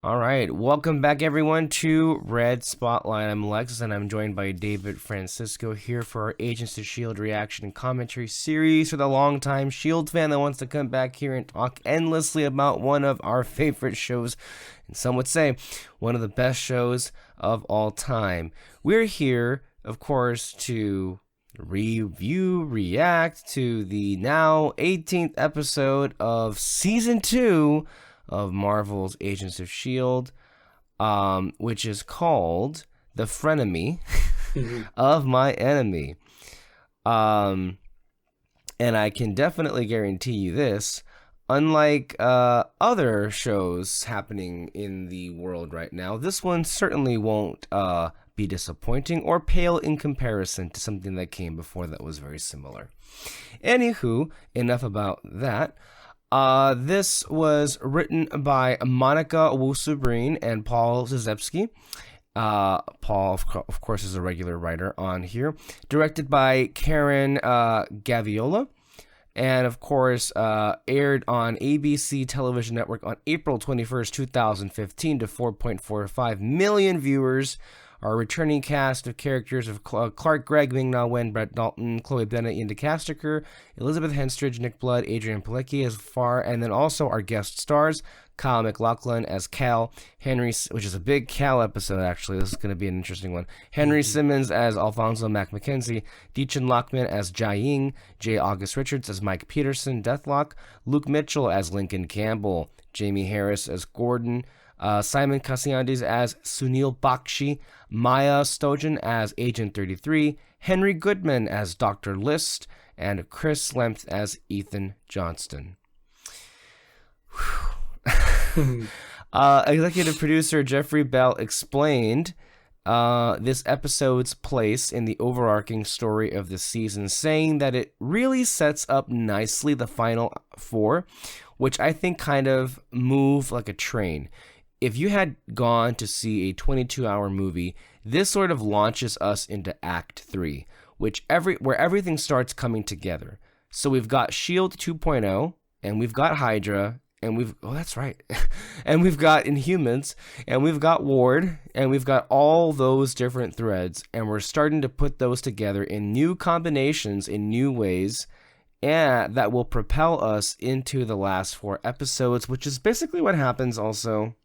All right, welcome back everyone to Red Spotlight. I'm Alexis and I'm joined by David Francisco here for our Agents of S.H.I.E.L.D. reaction and commentary series for the longtime S.H.I.E.L.D. fan that wants to come back here and talk endlessly about one of our favorite shows, and some would say one of the best shows of all time. We're here, of course, to review, react to the now 18th episode of Season 2 of Marvel's Agents of S.H.I.E.L.D., which is called The Frenemy of My Enemy. And I can definitely guarantee you this, unlike other shows happening in the world right now, this one certainly won't be disappointing or pale in comparison to something that came before that was very similar. Anywho, enough about that. This was written by Monica Wosubreen and Paul Zazepski. Paul, of course, is a regular writer on here. Directed by Karen Gaviola. And, of course, aired on ABC Television Network on April 21st, 2015 to 4.45 million viewers. Our returning cast of characters of Clark Gregg, Ming-Na Wen, Brett Dalton, Chloe Bennett, Ian DeCastricker, Elizabeth Henstridge, Nick Blood, Adrian Palicki as far, and then also our guest stars, Kyle MacLachlan as Cal, Henry, which is a big Cal episode actually, this is going to be an interesting one, Henry Simmons as Alfonso Mac McKenzie, Deechin Lockman as Jai Ying, J. August Richards as Mike Peterson, Deathlock, Luke Mitchell as Lincoln Campbell, Jamie Harris as Gordon, Simon Kasiandes as Sunil Bakshi, Maya Stojan as Agent 33, Henry Goodman as Dr. List, and Chris Lemth as Ethan Johnston. Executive producer Jeffrey Bell explained this episode's place in the overarching story of the season, saying that it really sets up nicely the final four, which I think kind of move like a train. If you had gone to see a 22-hour movie, this sort of launches us into Act 3, where everything starts coming together. So we've got S.H.I.E.L.D. 2.0, and we've got Hydra, and that's right, and we've got Inhumans, and we've got Ward, and we've got all those different threads, and we're starting to put those together in new combinations, in new ways, and that will propel us into the last four episodes, which is basically what happens also.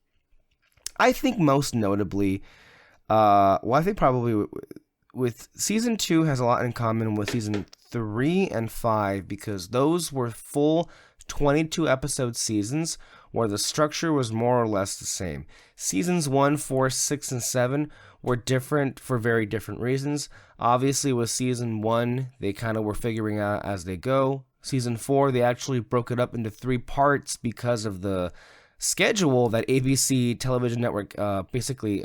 I think most notably, I think probably with Season 2 has a lot in common with Season 3 and 5, because those were full 22 episode seasons where the structure was more or less the same. Seasons 1, 4, 6, and 7 were different for very different reasons. Obviously, with Season 1, they kind of were figuring out as they go. Season 4, they actually broke it up into 3 parts because of the schedule that ABC Television Network basically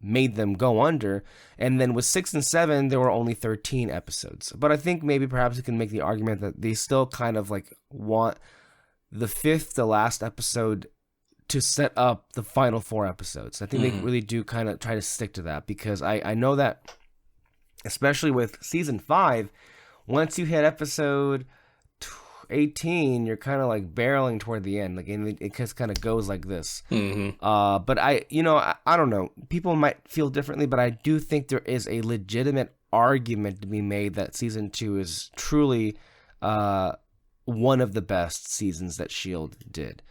made them go under. And then with 6 and 7, there were only 13 episodes. But I think maybe perhaps you can make the argument that they still kind of like want the 5th, the last episode, to set up the final 4 episodes. I think they really do kind of try to stick to that, because I know that, especially with Season 5, once you hit episode 18, you're kind of like barreling toward the end, like, and it just kind of goes like this. But I don't know, people might feel differently, but I do think there is a legitimate argument to be made that Season 2 is truly one of the best seasons that S.H.I.E.L.D. did,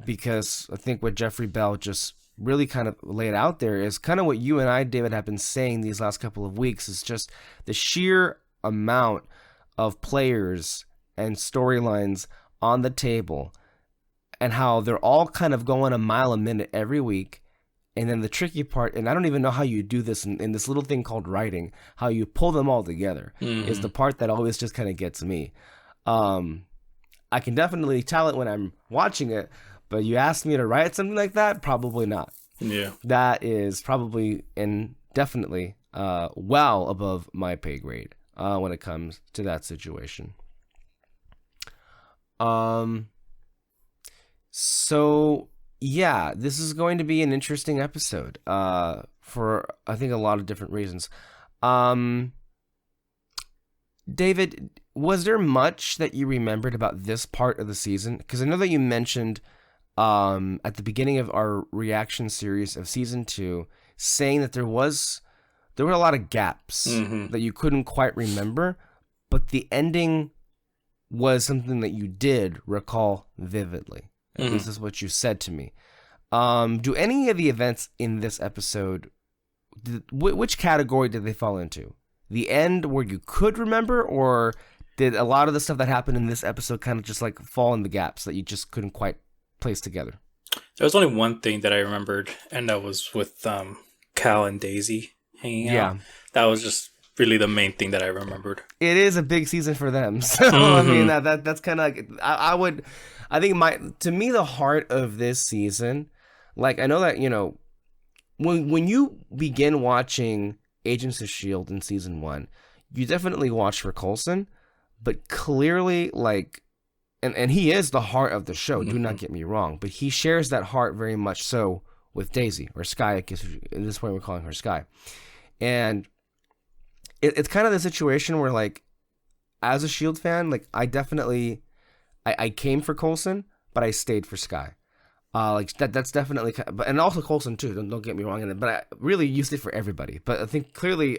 because I think what Jeffrey Bell just really kind of laid out there is kind of what you and I, David, have been saying these last couple of weeks, is just the sheer amount of players and storylines on the table, and how they're all kind of going a mile a minute every week. And then the tricky part, and I don't even know how you do this in this little thing called writing, how you pull them all together, is the part that always just kind of gets me. I can definitely tell it when I'm watching it, but you ask me to write something like that, probably not. Yeah. That is probably and definitely well above my pay grade when it comes to that situation. So yeah, this is going to be an interesting episode, for I think a lot of different reasons. David, was there much that you remembered about this part of the season? Because I know that you mentioned at the beginning of our reaction series of season 2, saying that there were a lot of gaps that you couldn't quite remember, but the ending was something that you did recall vividly. At least is what you said to me. Do any of the events in this episode, which category did they fall into? The end where you could remember, or did a lot of the stuff that happened in this episode kind of just like fall in the gaps that you just couldn't quite place together? There was only one thing that I remembered, and that was with Cal and Daisy hanging out. That was just really the main thing that I remembered. It is a big season for them, so I mean that's kind of like, I think to me the heart of this season, like I know that when you begin watching Agents of S.H.I.E.L.D. in season 1, you definitely watch for Coulson, but clearly like. And he is the heart of the show, do not get me wrong. But he shares that heart very much so with Daisy, or Sky. I guess at this point we're calling her Sky. And it's kind of the situation where, like, as a S.H.I.E.L.D. fan, like, I definitely... I came for Coulson, but I stayed for Sky. That's definitely... And also Coulson, too. Don't get me wrong. But I really used it for everybody. But I think clearly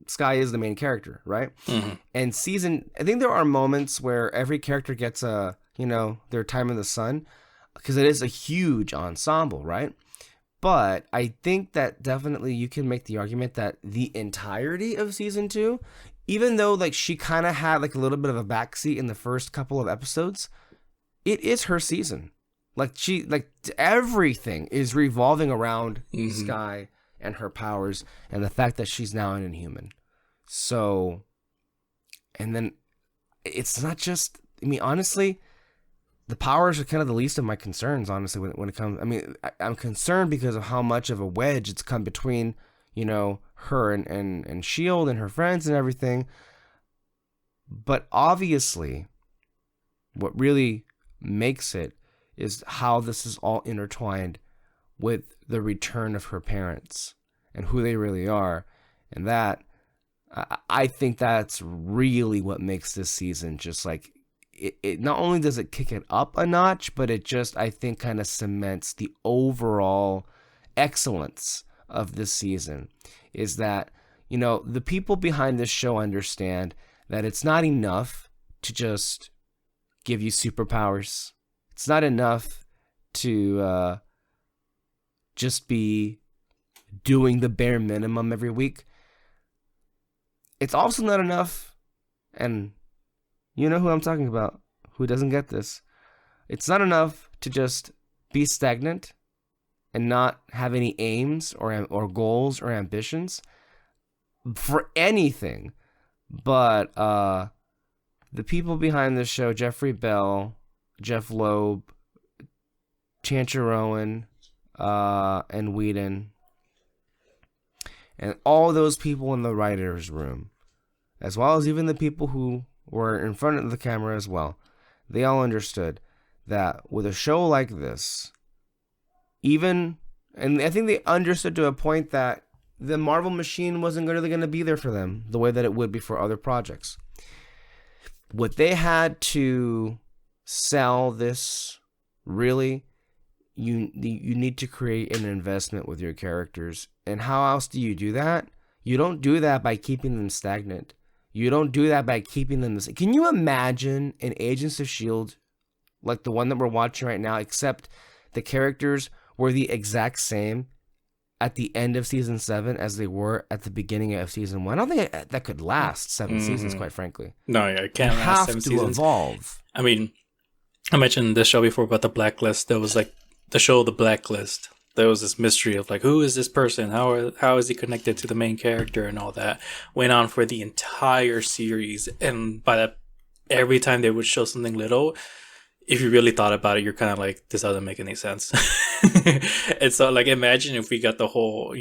Sky is the main character, right? And I think there are moments where every character gets their time in the sun, because it is a huge ensemble, right? But I think that definitely you can make the argument that the entirety of season 2, even though like she kind of had like a little bit of a backseat in the first couple of episodes, it is her season. Like everything is revolving around Sky and her powers and the fact that she's now an Inhuman. So, and then it's not just, I mean, honestly, the powers are kind of the least of my concerns, honestly, when it comes, I mean, I'm concerned because of how much of a wedge it's come between, her and S.H.I.E.L.D. and her friends and everything. But obviously, what really makes it is how this is all intertwined with the return of her parents and who they really are. And that, I think that's really what makes this season just like, it not only does it kick it up a notch, but it just, I think, kind of cements the overall excellence of this season. Is that, the people behind this show understand that it's not enough to just give you superpowers. It's not enough to just be doing the bare minimum every week. It's also not enough, and you know who I'm talking about, who doesn't get this. It's not enough to just be stagnant and not have any aims or goals or ambitions for anything. But the people behind this show, Jeffrey Bell, Jeff Loeb, Chancher Owen, and Whedon, and all those people in the writer's room, as well as even the people who were in front of the camera as well, they all understood that with a show like this, and I think they understood to a point that the Marvel machine wasn't really going to be there for them the way that it would be for other projects. What they had to sell this, really, you need to create an investment with your characters. And how else do you do that? You don't do that by keeping them stagnant. You don't do that by keeping them the same. Can you imagine an Agents of S.H.I.E.L.D. like the one that we're watching right now, except the characters were the exact same at the end of season 7 as they were at the beginning of season 1? I don't think that could last 7 seasons, quite frankly. No, it can't last 7 seasons. You have to evolve. I mean, I mentioned this show before about the Blacklist. There was like the show The Blacklist. There was this mystery of like, who is this person? How is he connected to the main character and all that? Went on for the entire series, and by that, every time they would show something little, if you really thought about it, you're kind of like, this doesn't make any sense. And so, like, imagine if we got the whole,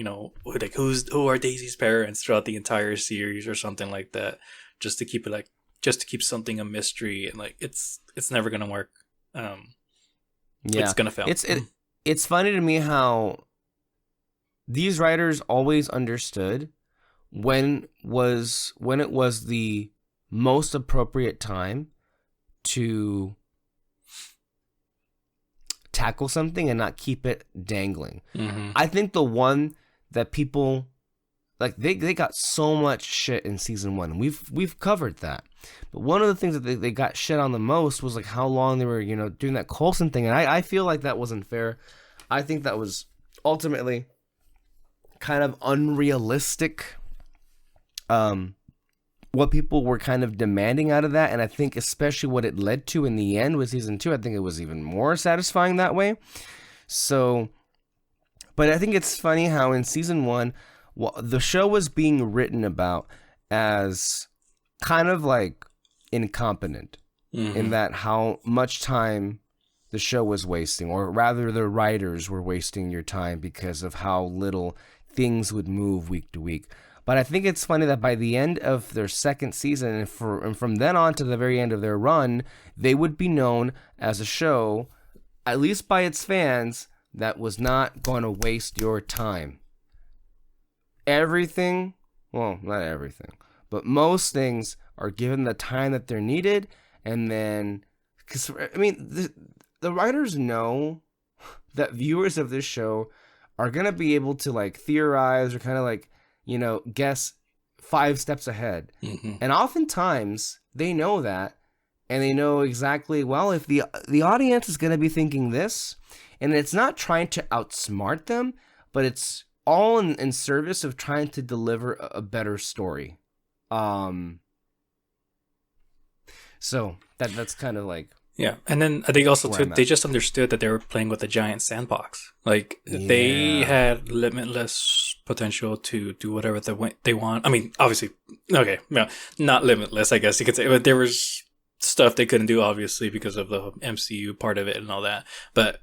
like, who are Daisy's parents throughout the entire series or something like that, just to keep something a mystery, and like, it's never gonna work. It's gonna fail. It's funny to me how these writers always understood when it was the most appropriate time to tackle something and not keep it dangling. Mm-hmm. I think the one that people like they got so much shit in season 1. We've covered that. But one of the things that they got shit on the most was like how long they were, doing that Coulson thing. And I feel like that wasn't fair. I think that was ultimately kind of unrealistic. What people were kind of demanding out of that, and I think especially what it led to in the end with season 2, I think it was even more satisfying that way. So, but I think it's funny how in season 1, the show was being written about as kind of like incompetent in that how much time the show was wasting, or rather the writers were wasting your time because of how little things would move week to week. But I think it's funny that by the end of their second season, and from then on to the very end of their run, they would be known as a show, at least by its fans, that was not going to waste your time. Everything, well, not everything, but most things are given the time that they're needed, and then, because, I mean, the writers know that viewers of this show are going to be able to, like, theorize or kind of, like, guess 5 steps ahead. Mm-hmm. And oftentimes they know that, and they know exactly, well, if the audience is going to be thinking this, and it's not trying to outsmart them, but it's all in service of trying to deliver a better story. So that's kind of like, yeah. And then I think also too, they just understood that they were playing with a giant sandbox. Like they had limitless potential to do whatever they want. I mean, obviously, okay, no, not limitless, I guess you could say, but there was stuff they couldn't do, obviously, because of the MCU part of it and all that. But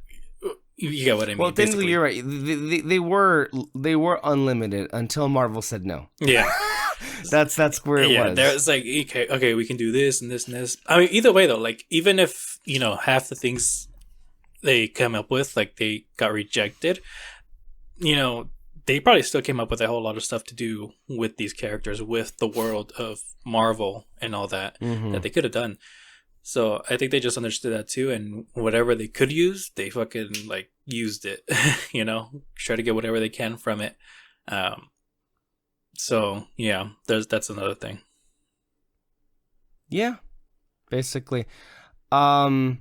you get what I mean. Well, technically, you're right. They were unlimited until Marvel said no. Yeah. That's where it was. Yeah, there's like, okay, we can do this and this and this. I mean, either way though, like even if half the things they come up with, like they got rejected, they probably still came up with a whole lot of stuff to do with these characters, with the world of Marvel and all that that they could have done. So I think they just understood that too, and whatever they could use, they fucking like used it. Try to get whatever they can from it. So yeah, that's another thing. Yeah, basically. But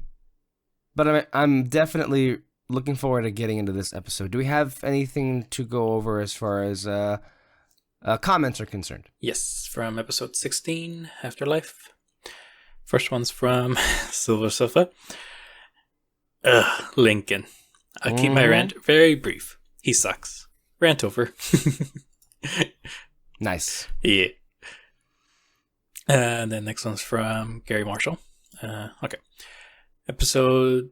I'm definitely looking forward to getting into this episode. Do we have anything to go over as far as comments are concerned? Yes, from episode 16, Afterlife. First one's from Silver Sofa. Lincoln. I'll keep my rant very brief. He sucks. Rant over. Nice. Yeah. And then next one's from Gary Marshall. Okay. Episode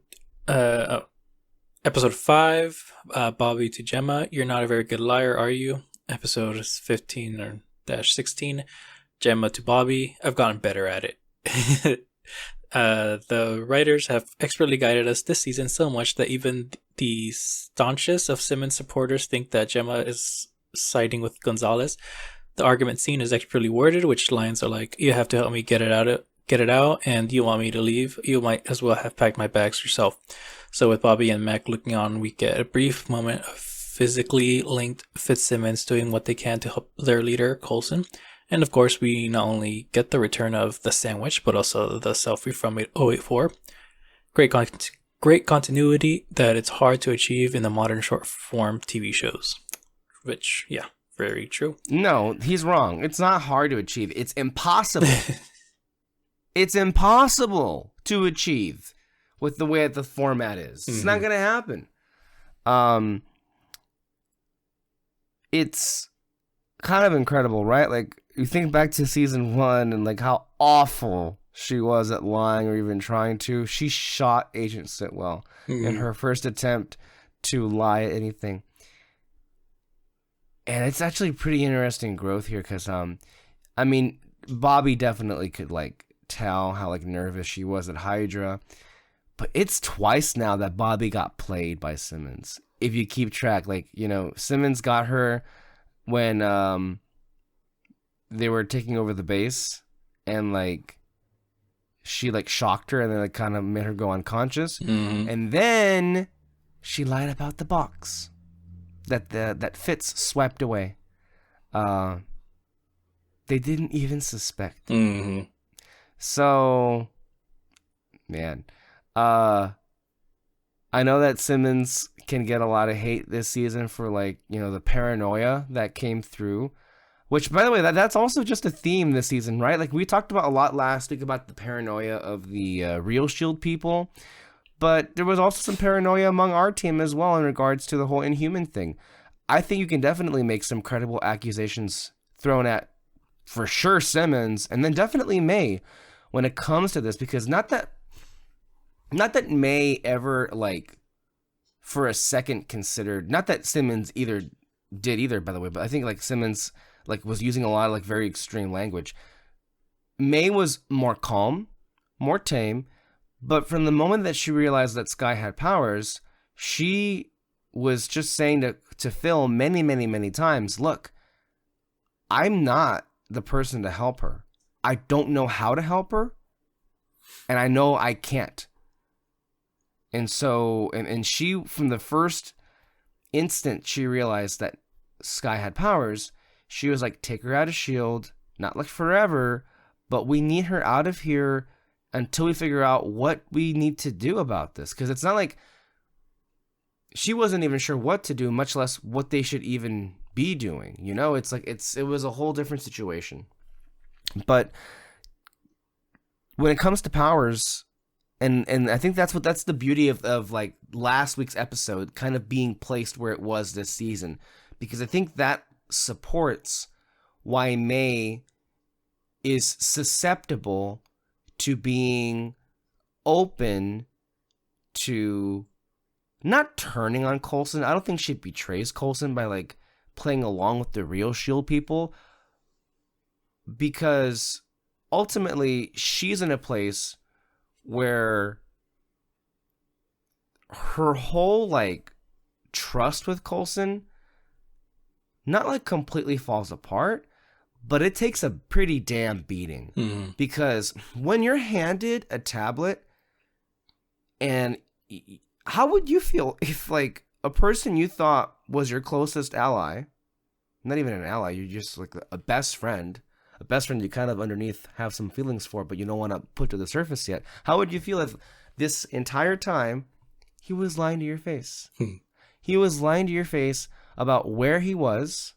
5, Bobby to Gemma. You're not a very good liar, are you? Episode 15 or -16, Gemma to Bobby. I've gotten better at it. The writers have expertly guided us this season so much that even the staunchest of Simmons supporters think that Gemma is siding with Gonzalez. The argument scene is expertly worded, which lines are like, "You have to help me get it out, and you want me to leave? You might as well have packed my bags yourself." So with Bobby and Mac looking on, we get a brief moment of physically linked Fitzsimmons doing what they can to help their leader, Coulson. And of course, we not only get the return of the sandwich, but also the selfie from 084. Great continuity that it's hard to achieve in the modern short form TV shows. Which, yeah, very true. No, he's wrong. It's not hard to achieve. It's impossible. It's impossible to achieve with the way that the format is. It's not going to happen. It's kind of incredible, right? Like, you think back to season 1 and like how awful she was at lying or even trying to. She shot Agent Sitwell in her first attempt to lie at anything. And it's actually pretty interesting growth here because, I mean, Bobby definitely could like tell how like nervous she was at Hydra, but it's twice now that Bobby got played by Simmons. If you keep track, like, Simmons got her when they were taking over the base, and like she like shocked her and then like kind of made her go unconscious. Mm-hmm. And then she lied about the box that Fitz swept away. They didn't even suspect. Mm-hmm. So, man, I know that Simmons can get a lot of hate this season for like, the paranoia that came through. Which, by the way, that's also just a theme this season, right? Like, we talked about a lot last week about the paranoia of the Real Shield people. But there was also some paranoia among our team as well in regards to the whole Inhuman thing. I think you can definitely make some credible accusations thrown at, for sure, Simmons, and then definitely May when it comes to this. Because not that May ever, like, for a second considered... Not that Simmons did either, by the way, but I think, like, Simmons... like was using a lot of like very extreme language. May was more calm, more tame, but from the moment that she realized that Sky had powers, she was just saying to Phil many, many, many times, look, I'm not the person to help her. I don't know how to help her, and I know I can't. And so, and she, from the first instant she realized that Sky had powers, she was like, take her out of S.H.I.E.L.D., not like forever, but we need her out of here until we figure out what we need to do about this. Because it's not like she wasn't even sure what to do, much less what they should even be doing. It's like it was a whole different situation. But when it comes to powers, and I think that's the beauty of like last week's episode kind of being placed where it was this season. Because I think that supports why May is susceptible to being open to not turning on Coulson. I don't think she betrays Coulson by like playing along with the Real Shield people, because ultimately she's in a place where her whole like trust with Coulson not like completely falls apart, but it takes a pretty damn beating. Mm-hmm. Because when you're handed a tablet, and how would you feel if like a person you thought was your closest ally, not even an ally, you're just like a best friend you kind of underneath have some feelings for, but you don't want to put to the surface yet. How would you feel if this entire time he was lying to your face? He was lying to your face about where he was.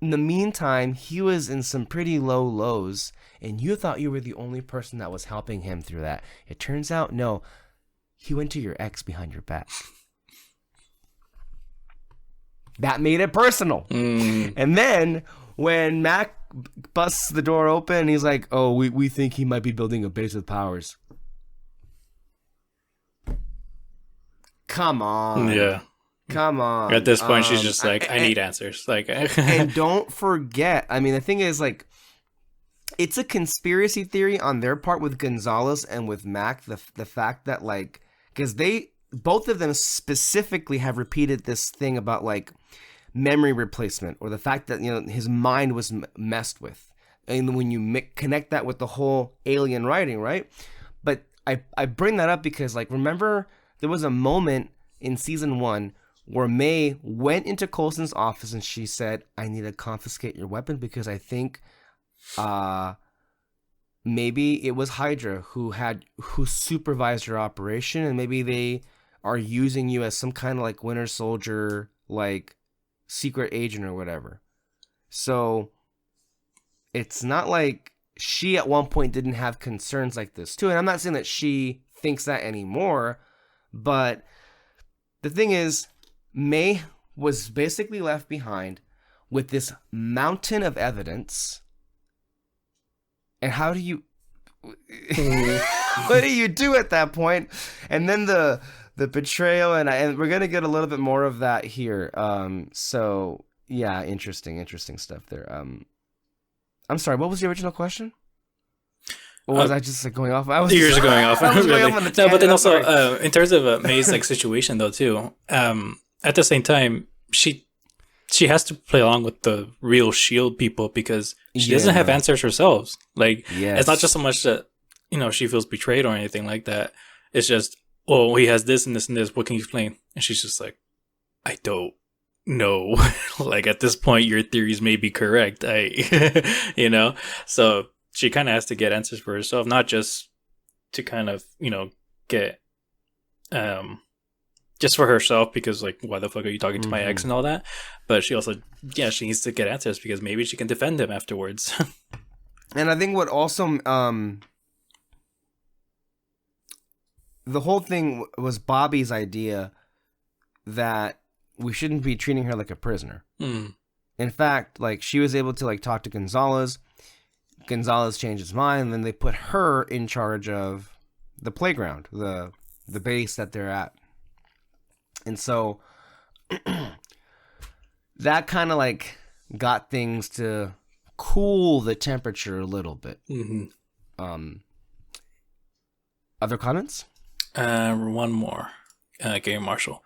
In the meantime, he was in some pretty low lows, and you thought you were the only person that was helping him through that. It turns out, no, he went to your ex behind your back. That made it personal. And then when Mac busts the door open, he's like, oh, we think he might be building a base with powers. Come on. Yeah. Come on. At this point, she's just like, I need answers. Like, and don't forget, I mean, the thing is, like, it's a conspiracy theory on their part with Gonzalez and with Mac. The fact that, like, because both of them specifically have repeated this thing about, like, memory replacement, or the fact that, his mind was messed with. And when you connect that with the whole alien writing, right? But I bring that up because, like, remember, there was a moment in season 1 where May went into Coulson's office and she said, I need to confiscate your weapon because I think maybe it was Hydra who supervised your operation, and maybe they are using you as some kind of like Winter Soldier, like secret agent or whatever. So it's not like she at one point didn't have concerns like this too. And I'm not saying that she thinks that anymore, but the thing is, May was basically left behind with this mountain of evidence. And how do you... what do you do at that point? And then the betrayal, and we're going to get a little bit more of that here. So, yeah, interesting stuff there. I'm sorry, what was the original question? Or was I just like going off? You're just going off. I was going off on the tangent. No, but then also, in terms of May's like situation though too, at the same time, she she has to play along with the real Shield people because she doesn't have answers herself. Like, it's not just so much that, you know, she feels betrayed or anything like that. It's just, oh, he has this and this and this. What can you explain? And she's just like, I don't know. Like, at this point, your theories may be correct. You know? So she kind of has to get answers for herself, not just to kind of, you know, get, just for herself, because, like, why the fuck are you talking to my ex and all that? But she also, she needs to get answers because maybe she can defend him afterwards. And I think what also, the whole thing was Bobby's idea that we shouldn't be treating her like a prisoner. In fact, like, she was able to, like, talk to Gonzalez. Gonzalez changed his mind, and then they put her in charge of the playground, the base that they're at. And so that kind of, like, got things to cool the temperature a little bit. Other comments? One more. Gary Marshall.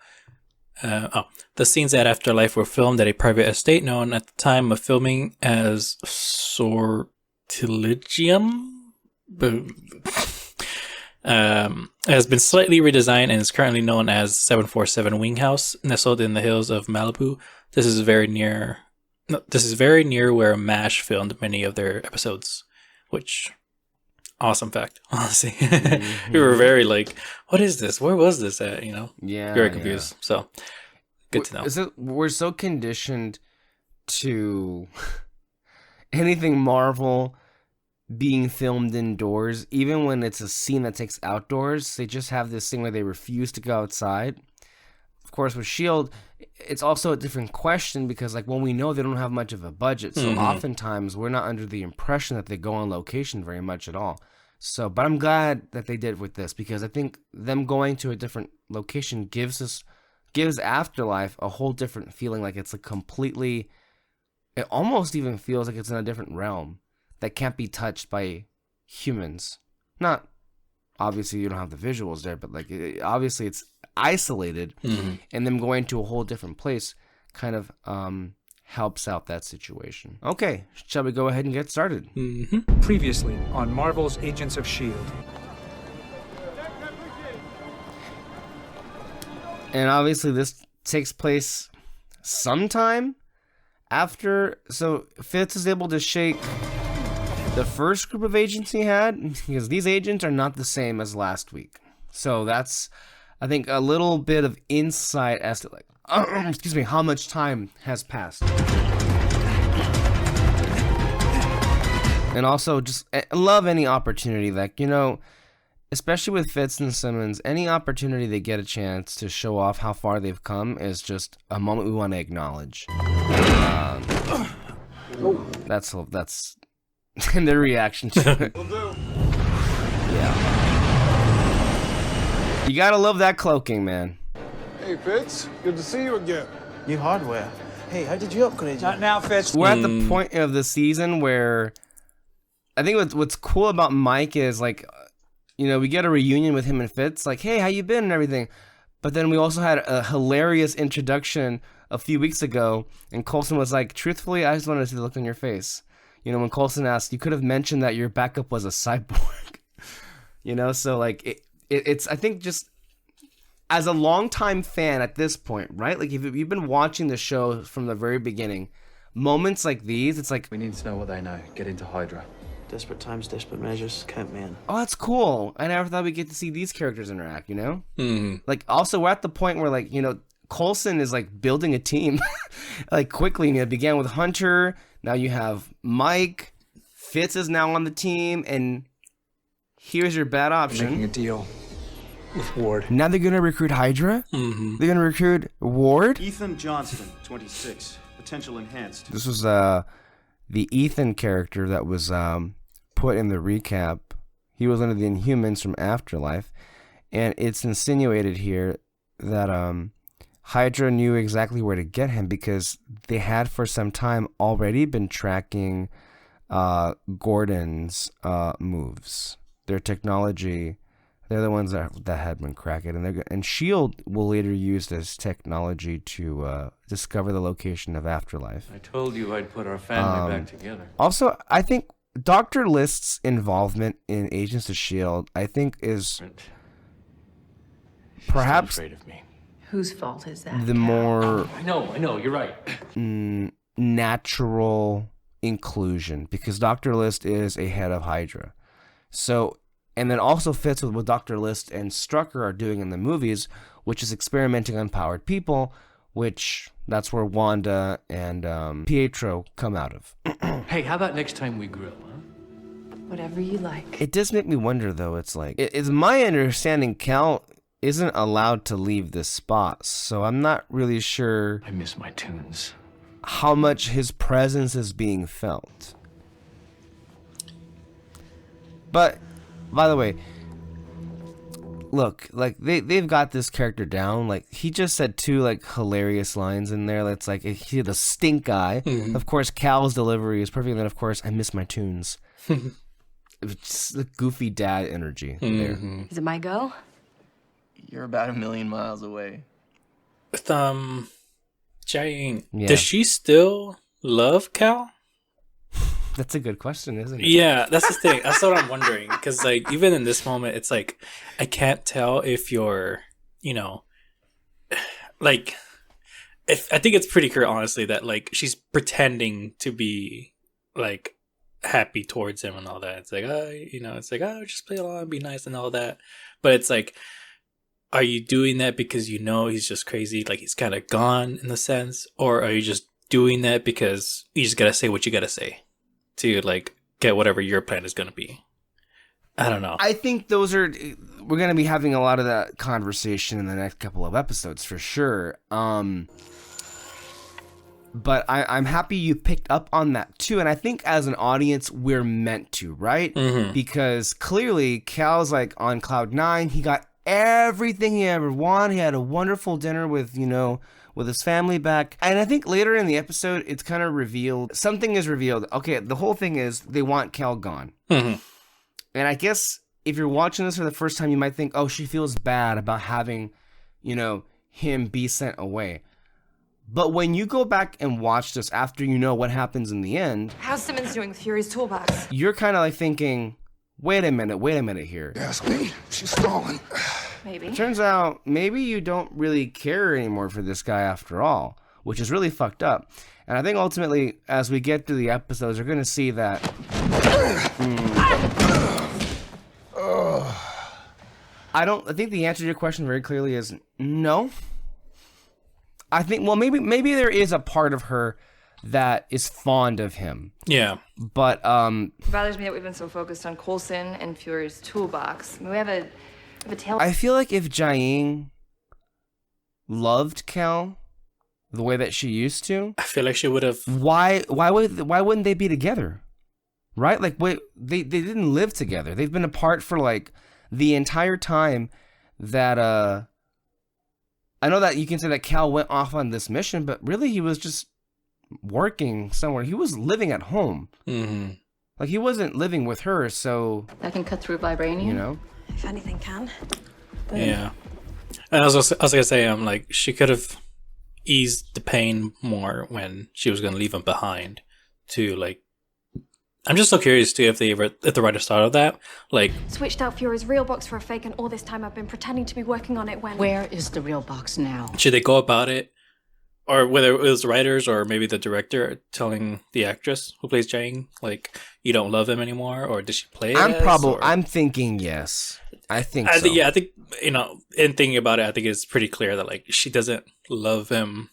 The scenes at Afterlife were filmed at a private estate known at the time of filming as Sortilegium. Has been slightly redesigned and is currently known as 747 Wing House, nestled in the hills of Malibu. This is very near where MASH filmed many of their episodes, which, awesome fact, honestly. We were very like, what is this? Where was this at? You know? Yeah. Very confused. So, good to know. We're so conditioned to anything Marvel being filmed indoors, even when it's a scene that takes outdoors. They just have this thing where they refuse to go outside. Of course, with S.H.I.E.L.D., it's also a different question because, like, when we know they don't have much of a budget, so oftentimes we're not under the impression that they go on location very much at all. So, but I'm glad that they did with this because I think them going to a different location gives Afterlife a whole different feeling. Like, it's a completely, it almost even feels like it's in a different realm that can't be touched by humans. Not, obviously you don't have the visuals there, but, like, obviously it's isolated, and them going to a whole different place kind of helps out that situation. Okay, shall we go ahead and get started? Previously on Marvel's Agents of S.H.I.E.L.D. And obviously this takes place sometime after, so Fitz is able to shake the first group of agents he had, because these agents are not the same as last week. So that's, I think, a little bit of insight as to, like, how much time has passed. And also, just love any opportunity, like, you know, especially with Fitz and Simmons, any opportunity they get a chance to show off how far they've come is just a moment we want to acknowledge. That's and their reaction to it. Yeah. You gotta love that cloaking, man. Hey, Fitz. Good to see you again. New hardware. Hey, how did you upgrade? Not now, Fitz. We're at the point of the season where I think what's cool about Mike is, like, you know, we get a reunion with him and Fitz, like, hey, how you been and everything. But then we also had a hilarious introduction a few weeks ago, and Coulson was like, truthfully, I just wanted to see the look on your face. You know, when Coulson asked, you could have mentioned that your backup was a cyborg. You know, so, like, it's, I think, just as a longtime fan at this point, right? Like, if you've been watching the show from the very beginning, moments like these, it's like, we need to know what they know. Get into Hydra. Desperate times, desperate measures. Count me in. oh, that's cool. I never thought we'd get to see these characters interact, you know? Like, also, we're at the point where, like, you know, Coulson is, like, building a team, like, quickly. And it began with Hunter. Now you have Mike. Fitz is now on the team. And here's your bad option. Making a deal with Ward. Now they're going to recruit Hydra? They're going to recruit Ward? Ethan Johnston, 26. Potential enhanced. This was the Ethan character that was put in the recap. He was one of the Inhumans from Afterlife. And it's insinuated here that Hydra knew exactly where to get him because they had for some time already been tracking Gordon's moves. Their technology They're the ones that had been cracked, and Shield will later use this technology to discover the location of Afterlife. I told you I'd put our family back together. Also, I think Dr. List's involvement in Agents of Shield, I think, is perhaps Afraid of me. Whose fault is that? the more I know, you're right. natural inclusion, because Dr. List is a head of Hydra. So, and then also fits with what Dr. List and Strucker are doing in the movies, which is experimenting on powered people, which that's where Wanda and Pietro come out of. Hey, how about next time we grill, huh? Whatever you like. It does make me wonder, though. It's like, it's my understanding Cal isn't allowed to leave this spot, so I'm not really sure I miss my tunes. how much his presence is being felt. But, by the way, look, like, they've got this character down. Like, he just said 2, like, hilarious lines in there. That's like, he the stink eye. Mm-hmm. Of course, Cal's delivery is perfect. And then, of course, I miss my tunes. It's just the goofy dad energy there. Is it my go? You're about 1,000,000 miles away. With Jiaying, Yeah. does she still love Cal? That's a good question, isn't it? Yeah, that's the thing. That's what I'm wondering. Because, like, even in this moment, it's like, I can't tell if you're, you know, like, if I think it's pretty clear, honestly, that, like, she's pretending to be, like, happy towards him and all that. It's like, just play along, be nice and all that. But it's like, are you doing that because you know he's just crazy, like, he's kind of gone in the sense? Or are you just doing that because you just gotta say what you gotta say to, like, get whatever your plan is going to be? I don't know. I think we're going to be having a lot of that conversation in the next couple of episodes for sure. But I'm happy you picked up on that too. And I think as an audience, we're meant to, right? Mm-hmm. Because clearly Cal's like on cloud 9. He got everything he ever wanted. He had a wonderful dinner with his family back. And I think later in the episode, it's kind of revealed. Something is revealed. Okay, the whole thing is they want Cal gone. Mm-hmm. And I guess if you're watching this for the first time, you might think, oh, she feels bad about having, him be sent away. But when you go back and watch this after you know what happens in the end, how's Simmons doing with Fury's toolbox? you're kind of like thinking, wait a minute here. Ask me. She's stalling. Maybe. Turns out maybe you don't really care anymore for this guy after all, which is really fucked up. And I think ultimately, as we get through the episodes, you're going to see that. I think the answer to your question very clearly is no. I think, well, maybe there is a part of her that is fond of him. Yeah. But, It bothers me that we've been so focused on Coulson and Fury's toolbox. I mean, we have a tale. I feel like if Jiaying loved Cal the way that she used to, I feel like she would have. why wouldn't they be together? Right? Like, wait, they didn't live together. They've been apart for like the entire time that I know that you can say that Cal went off on this mission, but really he was just working somewhere. He was living at home. Mm-hmm. Like, he wasn't living with her, so That can cut through vibranium. If anything can. Yeah. And I was gonna say, like, she could have eased the pain more when she was gonna leave him behind. To, like, I'm just so curious too if the writers thought of that. Like, Switched out Fury's real box for a fake, and all this time I've been pretending to be working on it when. Where is the real box now? should they go about it, or whether it was the writers or maybe the director telling the actress who plays Jiaying, like, you don't love him anymore, or did she play? I'm thinking yes. I think so. I think in thinking about it, I think it's pretty clear that, like, she doesn't love him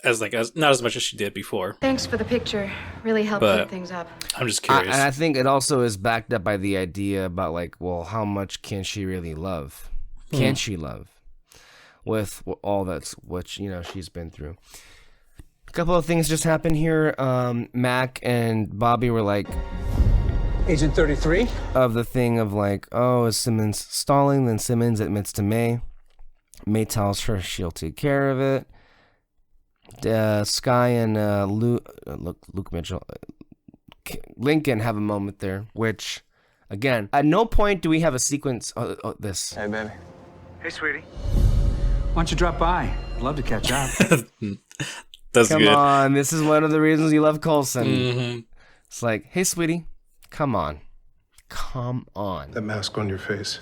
as not as much as she did before. Thanks for the picture. Really helped But- clear things up. I'm just curious. And I think it also is backed up by the idea about, like, well, how much can she really love? Can she love with all that's what she's been through? A couple of things just happened here. Mac and Bobby were like, Agent 33? of the thing of like, oh, is Simmons stalling? Then Simmons admits to May. May tells her she'll take care of it. Sky and Luke Mitchell, Lincoln have a moment there, which Again, at no point do we have a sequence. This. Hey, baby. Hey, sweetie. Why don't you drop by? I'd love to catch up. That's Come good. on, this is one of the reasons you love Coulson. Mm-hmm. It's like, hey, sweetie, come on. That mask on your face.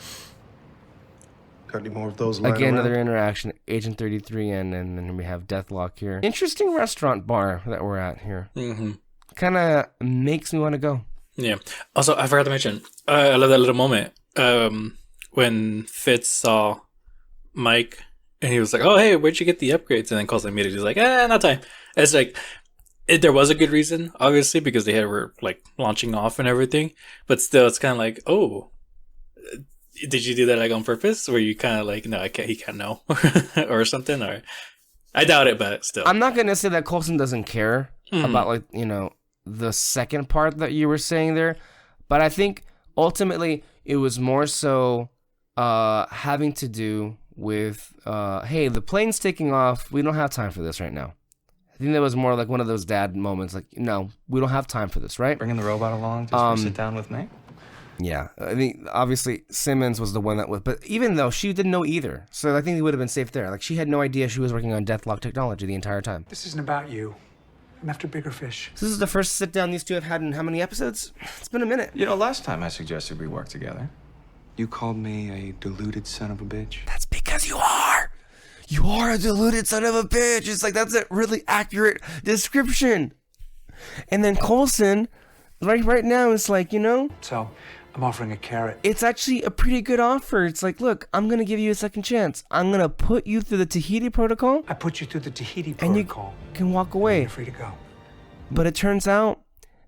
Got any more of those lying Again, around? another interaction. Agent 33 and then we have Deathlock here. Interesting restaurant bar that we're at here. Mm-hmm. Kind of makes me want to go. Yeah. Also, I forgot to mention, I love that little moment when Fitz saw Mike and he was like, "Oh, hey, where'd you get the upgrades?" And then Coulson immediately was like, not time. And it's like, there was a good reason, obviously, because they were like launching off and everything. But still, it's kind of like, oh, did you do that like on purpose? Or you kind of like, no, he can't know or something? Or I doubt it, but still. I'm not going to say that Coulson doesn't care about, like, you know, the second part that you were saying there. But I think ultimately it was more so having to do with, hey, the plane's taking off. We don't have time for this right now. I think that was more like one of those dad moments. Like, no, we don't have time for this, right? Bringing the robot along just to sit down with me? Yeah. I think, obviously, Simmons was the one that was... But even though she didn't know either. So I think he would have been safe there. Like, she had no idea she was working on Deathlock technology the entire time. This isn't about you. I'm after bigger fish. So this is the first sit-down these two have had in how many episodes? It's been a minute. You know, last time I suggested we work together, you called me a deluded son of a bitch. That's because you are. You are a deluded son of a bitch. It's like, that's a really accurate description. And then Coulson, right now, is like, you know... So, I'm offering a carrot. It's actually a pretty good offer. It's like, look, I'm going to give you a second chance. I'm going to put you through the Tahiti protocol. I put you through the Tahiti and protocol. You can walk away. You're free to go. But it turns out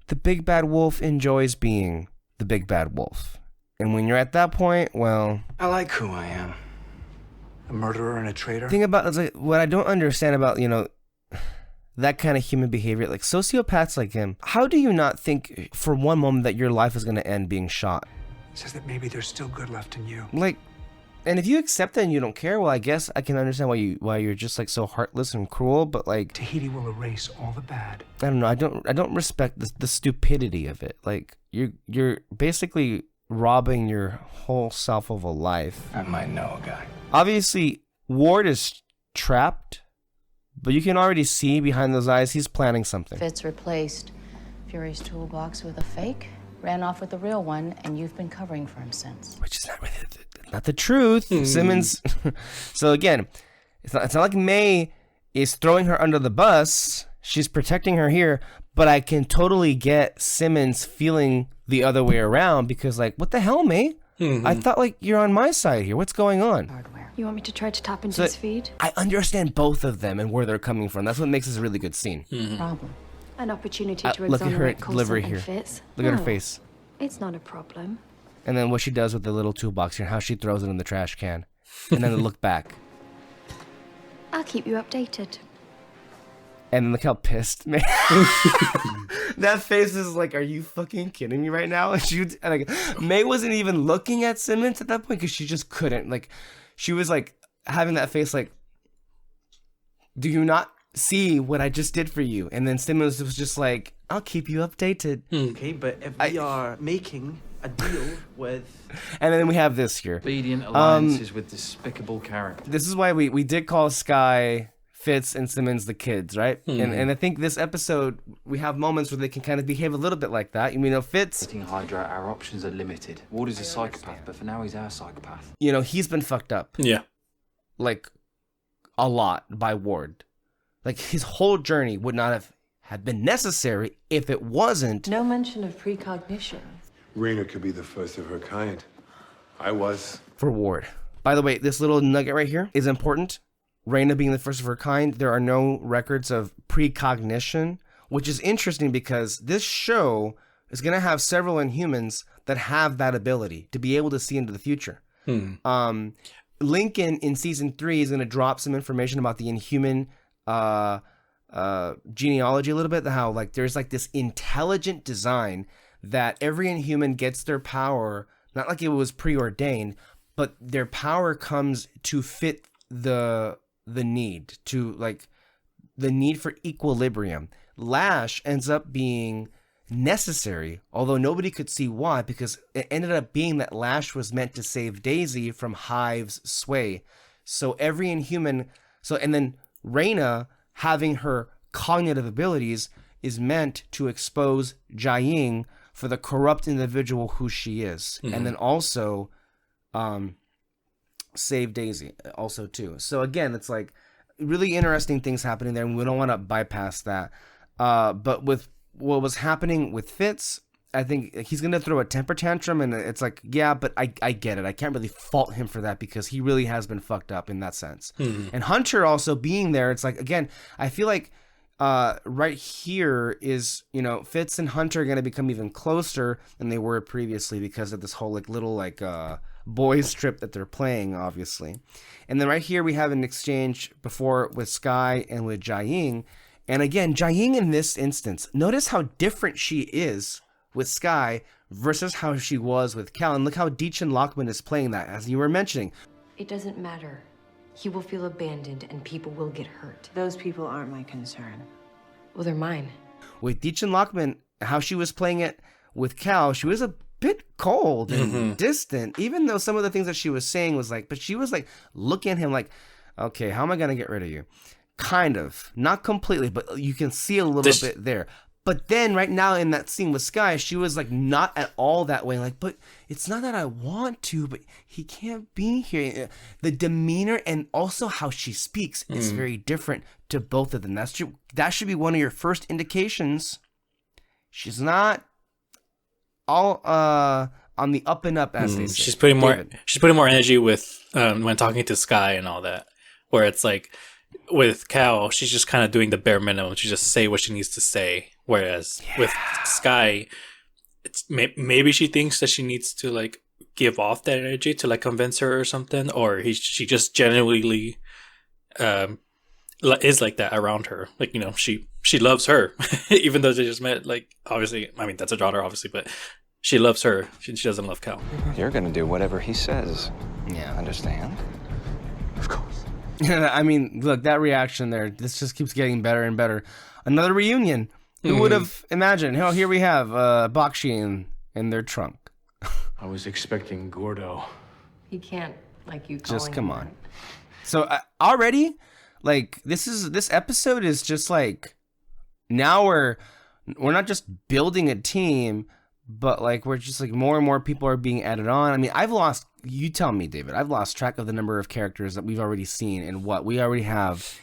the big bad wolf enjoys being the big bad wolf. And when you're at that point, well... I like who I am. A murderer and a traitor? The thing about it's like, what I don't understand about, you know, that kind of human behavior, like sociopaths like him, how do you not think for one moment that your life is going to end being shot? Says that maybe there's still good left in you. Like, and if you accept that and you don't care, well, I guess I can understand why you're just like so heartless and cruel. But like, Tahiti will erase all the bad. I don't know. I don't respect the stupidity of it. Like, you're basically robbing your whole self of a life. I might know a guy. Obviously, Ward is trapped, but you can already see behind those eyes he's planning something. Fitz replaced Fury's toolbox with a fake, ran off with the real one, and you've been covering for him since. Which is not really not the truth. Simmons. So again, it's not like May is throwing her under the bus. She's protecting her here, but I can totally get Simmons feeling the other way around because, like, what the hell, May? I thought, like, you're on my side here. What's going on? Hardware. You want me to try to tap into his feed? I understand both of them and where they're coming from. That's what makes this a really good scene. Problem. An opportunity to Look at her exonerate delivery Coulson here. and Fitz? Look at her No, face. It's not a problem. And then what she does with the little toolbox here, how she throws it in the trash can. And then the look back. I'll keep you updated. And then look how pissed May. That face is like, are you fucking kidding me right now? And she, like, May wasn't even looking at Simmons at that point because she just couldn't. Like, she was like having that face like, do you not see what I just did for you? And then Simmons was just like, I'll keep you updated. Okay, but if we are making a deal with... And then we have this here. Obedient alliances with despicable character. This is why we did call Sky, Fitz, and Simmons the kids, right? And I think this episode, we have moments where they can kind of behave a little bit like that. You know, Fitz... Hydra, our options are limited. Ward is a psychopath, but for now he's our psychopath. You know, he's been fucked up. Yeah. Like, a lot by Ward. Like, his whole journey would not have been necessary if it wasn't... No mention of precognition. Raina could be the first of her kind. I was. For Ward. By the way, this little nugget right here is important. Raina being the first of her kind, there are no records of precognition, which is interesting because this show is going to have several Inhumans that have that ability to be able to see into the future. Lincoln in season 3 is going to drop some information about the Inhuman genealogy a little bit, how like there's like this intelligent design that every Inhuman gets their power, not like it was preordained, but their power comes to fit the need, to like the need for equilibrium. Lash ends up being necessary, although nobody could see why, because it ended up being that Lash was meant to save Daisy from Hive's sway. So every Inhuman, and then Reyna having her cognitive abilities is meant to expose Jiaying for the corrupt individual who she is, and then also save Daisy also too. So again, it's like really interesting things happening there, and we don't want to bypass that. But with what was happening with Fitz, I think he's going to throw a temper tantrum, and it's like, yeah, but I get it. I can't really fault him for that because he really has been fucked up in that sense. And Hunter also being there, it's like, again, I feel like right here is, Fitz and Hunter are going to become even closer than they were previously because of this whole little boys trip that they're playing, obviously. And then right here we have an exchange before with Sky and with Jiaying. And again, Jiaying in this instance, notice how different she is with Sky versus how she was with Cal. And look how Deachin Lockman is playing that, as you were mentioning. It doesn't matter. He will feel abandoned and people will get hurt. Those people aren't my concern. Well, they're mine. With Deachin Lockman, how she was playing it with Cal, she was a bit cold and distant, even though some of the things that she was saying was but she was looking at him like, okay, how am I going to get rid of you? Kind of. Not completely, but you can see a little bit there. But then right now in that scene with Sky, she was not at all that way. But it's not that I want to, but he can't be here. The demeanor and also how she speaks is very different to both of them. That should be one of your first indications. She's not all on the up and up, as they say. She's putting more energy with when talking to Sky and all that. Where it's with Cal, she's just kind of doing the bare minimum. She just say what she needs to say. Whereas with Sky, it's maybe she thinks that she needs to give off that energy to convince her or something, or she just genuinely is like that around her. She loves her, even though they just met. Obviously, I mean that's her daughter, obviously, but she loves her. She doesn't love Cal. You're gonna do whatever he says. Yeah, understand? Of course. I mean, look, that reaction there. This just keeps getting better and better. Another reunion. Who would have imagined? Oh, here we have Bakshi in their trunk. I was expecting Gordo. He can't you. Just come on. So already, this episode is just now we're not just building a team, but we're just more and more people are being added on. I mean, you tell me, David, I've lost track of the number of characters that we've already seen and what we already have.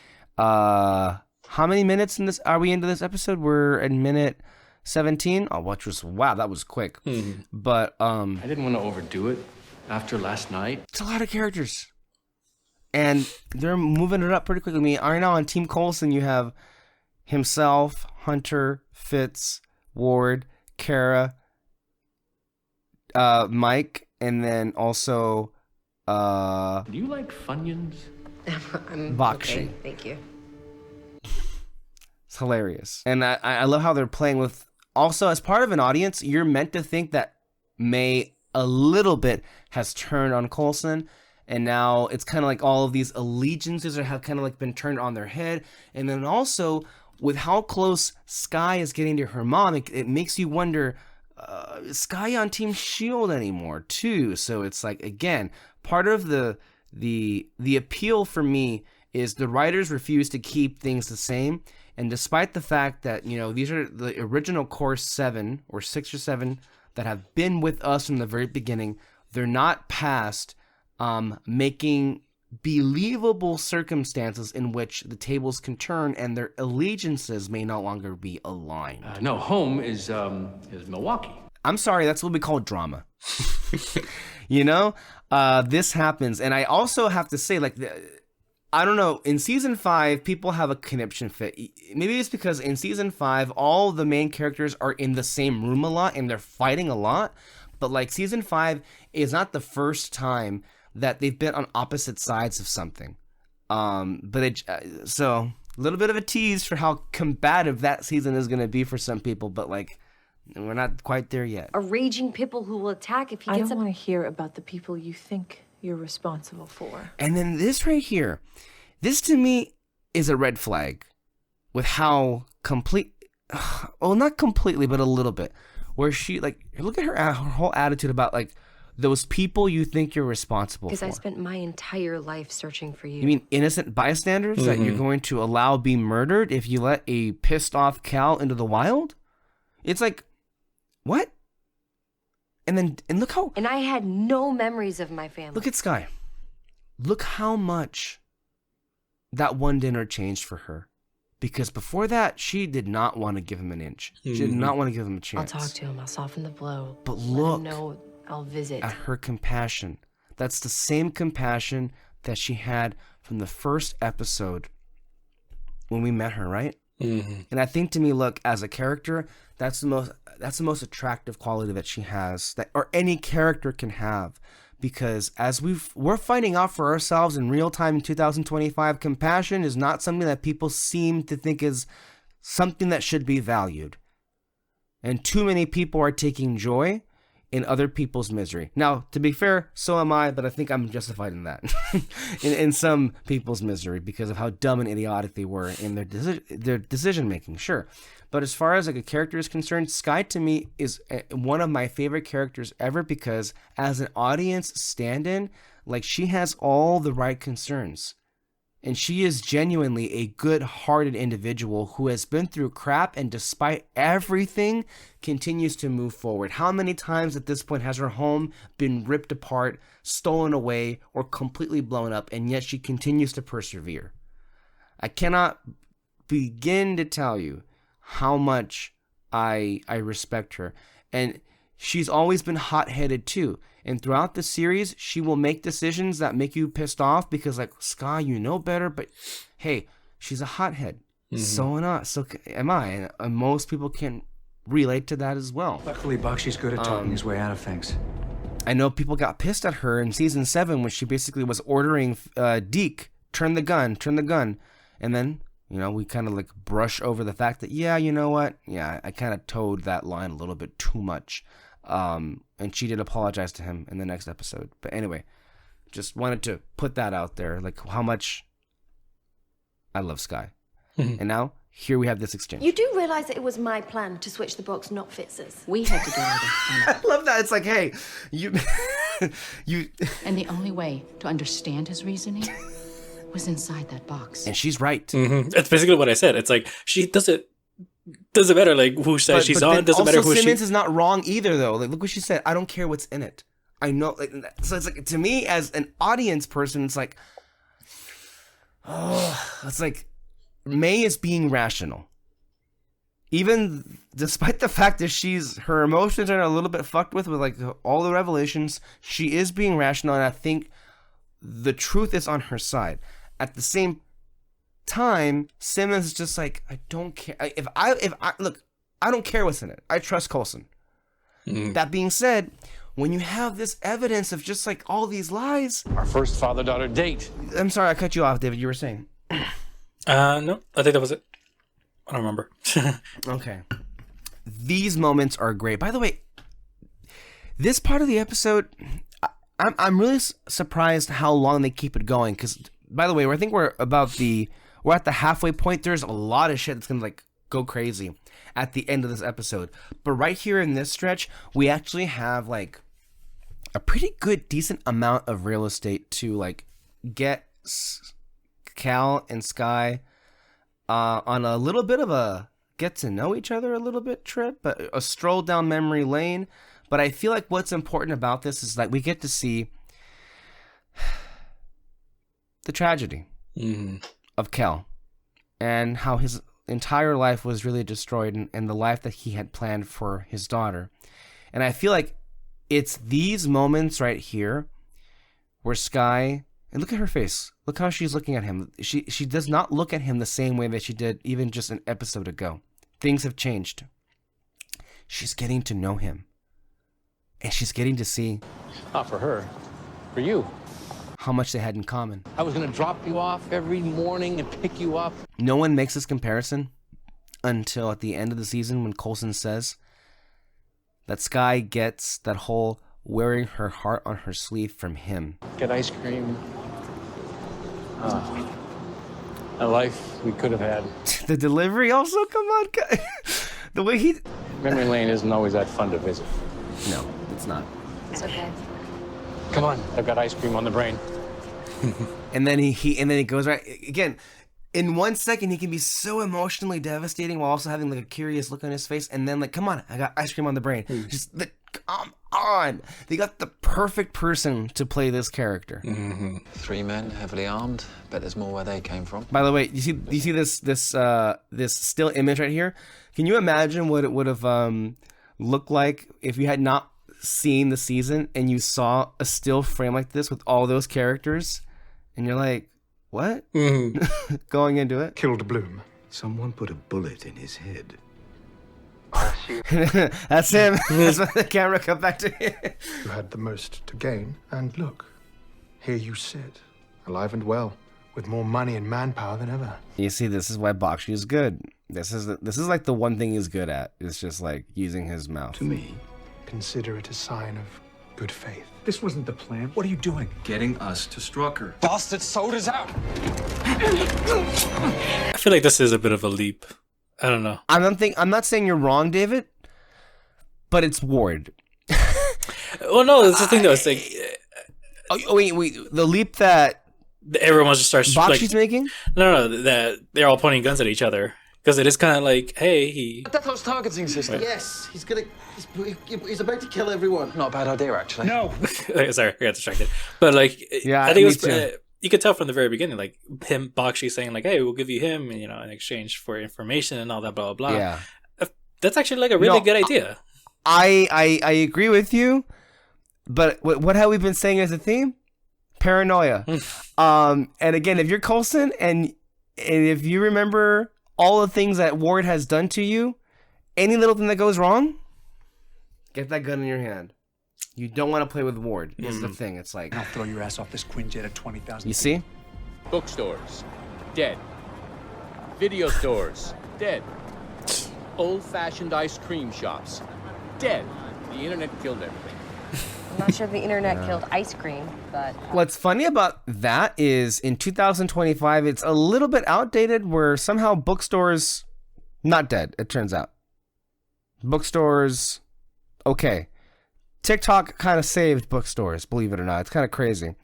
How many minutes are we into this episode? We're at minute 17. Oh, wow, that was quick. But I didn't want to overdo it after last night. It's a lot of characters, and they're moving it up pretty quickly. I mean, right now on Team Coulson, you have himself, Hunter, Fitz, Ward, Kara, Mike, and then also Do you like Funyuns? I'm Bakshi. Okay, thank you. It's hilarious. And I love how they're playing with, also as part of an audience, you're meant to think that May a little bit has turned on Coulson, and now it's kind of all of these allegiances have kind of been turned on their head. And then also with how close Sky is getting to her mom, it makes you wonder, is Sky on Team Shield anymore too? So it's again, part of the appeal for me is the writers refuse to keep things the same. And despite the fact that, these are the original core 7 or 6 or 7 that have been with us from the very beginning, they're not past making believable circumstances in which the tables can turn and their allegiances may no longer be aligned. No, home is Milwaukee. I'm sorry, that's what we call drama. This happens. And I also have to say, I don't know, in season 5, people have a conniption fit. Maybe it's because in season 5, all the main characters are in the same room a lot and they're fighting a lot. But season 5 is not the first time that they've been on opposite sides of something. So a little bit of a tease for how combative that season is going to be for some people. But we're not quite there yet. A raging pitbull who will attack if he I gets don't want to hear about the people you think you're responsible for. And then this right here, this to me is a red flag with how complete. well, not completely, but a little bit, where she, like, look at her whole attitude about, like, those people you think you're responsible for. Because I spent my entire life searching for you. You mean innocent bystanders that you're going to allow be murdered if you let a pissed off Cal into the wild? It's like, what? And look how... And I had no memories of my family. Look at Skye. Look how much that one dinner changed for her. Because before that, she did not want to give him an inch. She did not want to give him a chance. I'll talk to him. I'll soften the blow. But look... Let him know I'll visit. At her compassion. That's the same compassion that she had from the first episode when we met her, right? And I think, to me, look, as a character, that's the most attractive quality that she has, that or any character can have, because as we're finding out for ourselves in real time in 2025, compassion is not something that people seem to think is something that should be valued, and too many people are taking joy in other people's misery. Now, to be fair, so am I, but I think I'm justified in that. in some people's misery because of how dumb and idiotic they were in their decision making, sure. But as far as like a character is concerned, Skye to me is one of my favorite characters ever, because as an audience stand-in, like, she has all the right concerns. And she is genuinely a good-hearted individual who has been through crap and despite everything continues to move forward. How many times at this point has her home been ripped apart, stolen away, or completely blown up, and yet she continues to persevere? I cannot begin to tell you how much I respect her. And she's always been hot-headed too. And throughout the series, she will make decisions that make you pissed off because, like, Skye, you know better, but hey, she's a hothead. So am I. And most people can relate to that as well. Luckily, Bakshi's good at talking his way out of things. I know people got pissed at her in season 7 when she basically was ordering Deke, turn the gun. And then, you know, we kind of like brush over the fact that, yeah, you know what? Yeah, I kind of towed that line a little bit too much. And she did apologize to him in the next episode. But anyway, just wanted to put that out there, like how much I love Skye. And now, here we have this exchange. You do realize that it was my plan to switch the box, not Fitz's. We had to get out of I love that. It's like, hey, you... And the only way to understand his reasoning was inside that box. And she's right. That's basically what I said. It's like, she doesn't matter like who side she's on. Doesn't matter who Simmons is not wrong either, though. Like, look what she said. I don't care what's in it. I know. Like, so it's like, to me as an audience person, it's like, oh, it's like May is being rational, even despite the fact that her emotions are a little bit fucked with like all the revelations. She is being rational, and I think the truth is on her side. At the same time, Simmons is just like, I don't care. If I look, I don't care what's in it. I trust Coulson. That being said, when you have this evidence of just like all these lies, Our first father-daughter date. I'm sorry, I cut you off, David. You were saying? No, I think that was it. I don't remember. Okay. These moments are great. By the way, this part of the episode, I'm really surprised how long they keep it going. Because, by the way, I think we're at the halfway point. There's a lot of shit that's gonna like go crazy at the end of this episode. But right here in this stretch, we actually have like a pretty good, decent amount of real estate to like get Cal and Skye on a little bit of a get to know each other a little bit trip, but a stroll down memory lane. But I feel like what's important about this is that we get to see the tragedy of Cal and how his entire life was really destroyed and the life that he had planned for his daughter. And I feel like it's these moments right here where Skye, and look at her face. Look how she's looking at him. She does not look at him the same way that she did even just an episode ago. Things have changed. She's getting to know him. And she's getting to see... Not for her. For you. How much they had in common. I was going to drop you off every morning and pick you up. No one makes this comparison until at the end of the season when Coulson says that Skye gets that whole wearing her heart on her sleeve from him. Get ice cream. A life we could have had. The delivery also, come on. The way he... Memory lane isn't always that fun to visit. No, it's not. It's okay. Come on, I've got ice cream on the brain. And then he goes right again. In 1 second, he can be so emotionally devastating while also having like a curious look on his face. And then like, come on, I got ice cream on the brain. Just like, come on. They got the perfect person to play this character. 3 men, heavily armed. Bet there's more where they came from. By the way, you see this still image right here? Can you imagine what it would have looked like if you had not seen the season and you saw a still frame like this with all those characters? And you're like, what? Going into it. Killed Bloom. Someone put a bullet in his head. That's him. That's when the camera cut back to him. You had the most to gain, and look, here you sit, alive and well, with more money and manpower than ever. You see, this is why Bakshi is good. This is like the one thing he's good at. It's just like using his mouth. To me, consider it a sign of good faith. This wasn't the plan. What are you doing? Getting us to Strucker. Bastard sold us out! I feel like this is a bit of a leap. I don't know. I'm not saying you're wrong, David, but it's Ward. Well, no, that's the thing though. It's like, wait, the leap that everyone just starts Bakshi's making. No, that they're all pointing guns at each other because it is kind of like, hey, he. Deathlock's targeting system. Yes, he's about to kill everyone. Not a bad idea, actually. No. Sorry, I got distracted. But like, yeah, I think it was. You could tell from the very beginning, like him, Bakshi saying like, "Hey, we'll give you him, in exchange for information and all that, blah blah blah." Yeah, that's actually like a really good idea. I agree with you, but what have we been saying as a theme? Paranoia. And again, if you're Coulson and if you remember all the things that Ward has done to you, any little thing that goes wrong, get that gun in your hand. You don't want to play with Ward, is the thing. It's like... I'll throw your ass off this Quinjet at 20,000. You see? Bookstores, dead. Video stores, dead. Old-fashioned ice cream shops, dead. The internet killed everything. I'm not sure if the internet killed ice cream, but... What's funny about that is in 2025, it's a little bit outdated where somehow bookstores... Not dead, it turns out. Bookstores... Okay. TikTok kind of saved bookstores, believe it or not. It's kind of crazy.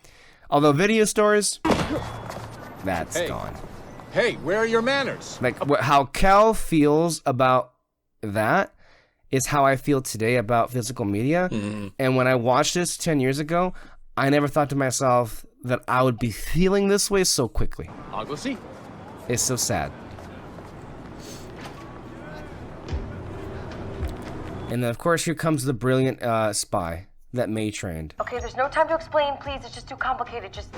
Although video stores, that's gone. Hey, where are your manners? Like how Kel feels about that is how I feel today about physical media. And when I watched this 10 years ago, I never thought to myself that I would be feeling this way so quickly. I'll go see. It's so sad. And then, of course, here comes the brilliant spy that May trained. Okay, there's no time to explain, please. It's just too complicated. Just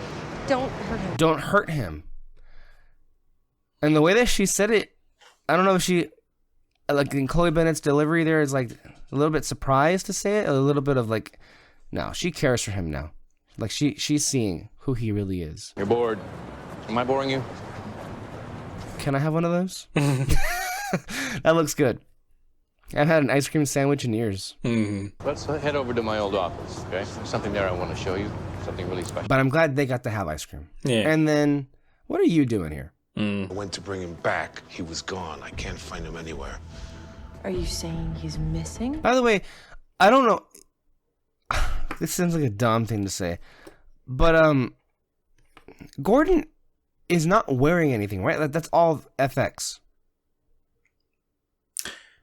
don't hurt him. Don't hurt him. And the way that she said it, I don't know if she, like in Chloe Bennett's delivery there is like a little bit surprised to say it. A little bit of like, no, she cares for him now. Like she's seeing who he really is. You're bored. Am I boring you? Can I have one of those? That looks good. I haven't had an ice cream sandwich in years. Let's head over to my old office, okay? There's something there I want to show you. Something really special. But I'm glad they got to have ice cream. Yeah. And then, what are you doing here? I went to bring him back. He was gone. I can't find him anywhere. Are you saying he's missing? By the way, I don't know. This sounds like a dumb thing to say. But, Gordon is not wearing anything, right? That's all FX.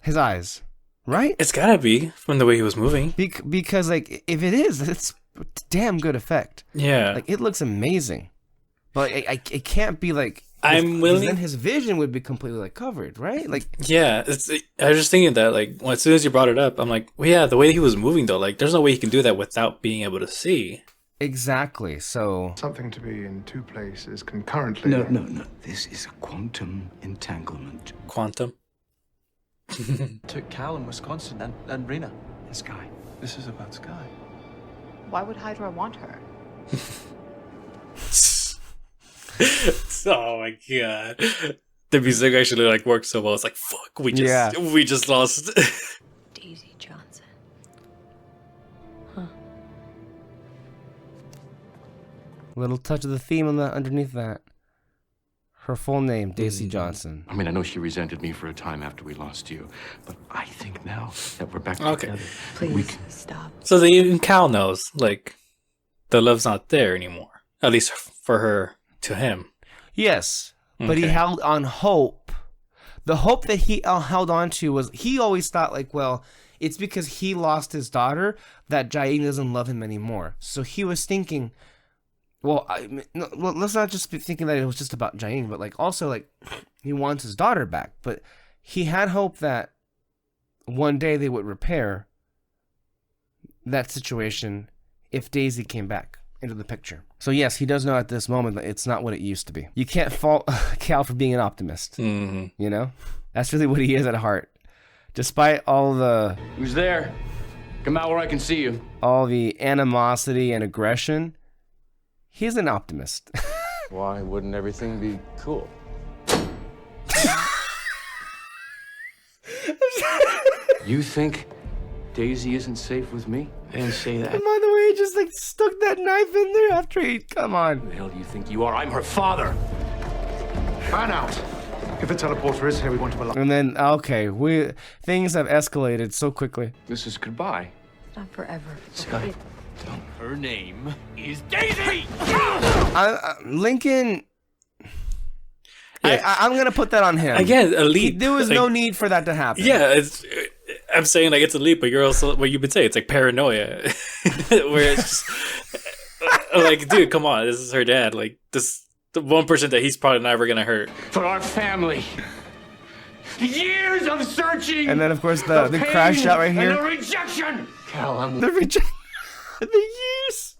His eyes, right? It's gotta be from the way he was moving. Because, like, if it is, it's a damn good effect. Yeah. Like, it looks amazing. But it can't be like... I'm willing... Then his vision would be completely, like, covered, right? Like... Yeah, I was just thinking that, like, as soon as you brought it up, I'm like, well, yeah, the way he was moving, though, like, there's no way he can do that without being able to see. Exactly, so... Something to be in two places concurrently. No. This is a quantum entanglement. Quantum? Took Cal in Wisconsin and Rena. And Sky. This is about Sky. Why would Hydra want her? Oh my god. The music actually like worked so well. It's like, fuck, we just lost. Daisy Johnson. Little touch of the theme on the underneath that. Her full name, Daisy Johnson. I mean, I know she resented me for a time after we lost you, but I think now that we're back together, Please stop. So even Cal knows, like, the love's not there anymore. At least for her to him. Yes, but he held on hope. The hope that he held on to was, he always thought, like, well, it's because he lost his daughter that Jaing doesn't love him anymore. So he was thinking, well, let's not just be thinking that it was just about Jaing, but like also like he wants his daughter back. But he had hope that one day they would repair that situation if Daisy came back into the picture. So yes, he does know at this moment that it's not what it used to be. You can't fault Cal for being an optimist. You know, that's really what he is at heart. Despite all the... Who's there? Come out where I can see you. All the animosity and aggression, he's an optimist. Why wouldn't everything be cool? You think Daisy isn't safe with me? I didn't say that. And by the way, he just like stuck that knife in there after he... Come on. Who the hell do you think you are? I'm her father. Fan out. If the teleporter is here, we want to... And then, okay, things have escalated so quickly. This is goodbye. Not forever. Sky. Her name is Daisy! Lincoln... I'm going to put that on him. Again, a leap. There was no need for that to happen. Yeah, I'm saying like it's a leap, but you're also, what you've been saying, it's like paranoia. Where it's just, like, dude, come on, this is her dad. Like, this, the one person that he's probably never going to hurt. For our family. Years of searching. And then, of course, the crash shot right here. And the rejection. Cal, the rejection. The years.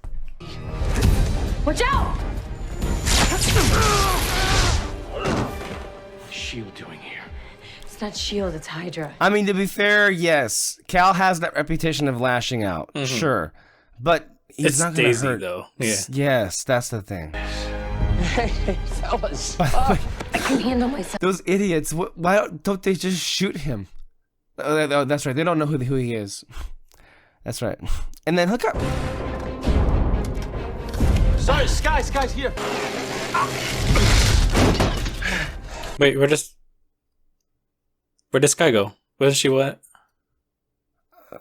Watch out! Shield doing here? It's not S.H.I.E.L.D., it's Hydra. I mean, to be fair, yes, Cal has that reputation of lashing out, sure, but he's not going to hurt. Though. Yeah. Yes, that's the thing. Hey, fellas. I can handle myself. Those idiots, why don't they just shoot him? Oh, that's right, they don't know who he is. That's right. And then hook up. Sorry, Sky's here. Wait, where does Sky go? Where does she what?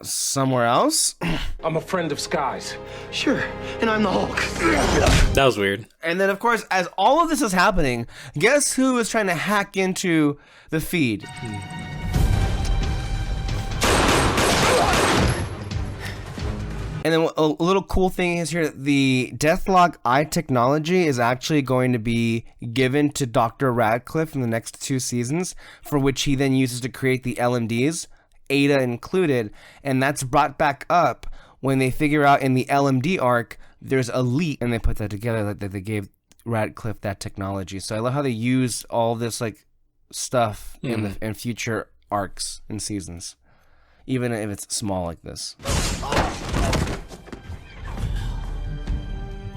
Somewhere else? I'm a friend of Sky's. Sure, and I'm the Hulk. That was weird. And then, of course, as all of this is happening, guess who is trying to hack into the feed? And then a little cool thing is here, the Deathlok eye technology is actually going to be given to Dr. Radcliffe in the next 2 seasons, for which he then uses to create the LMDs, Ada included, and that's brought back up when they figure out in the LMD arc, there's a leak, and they put that together, like that they gave Radcliffe that technology. So I love how they use all this like stuff in future arcs and seasons, even if it's small like this.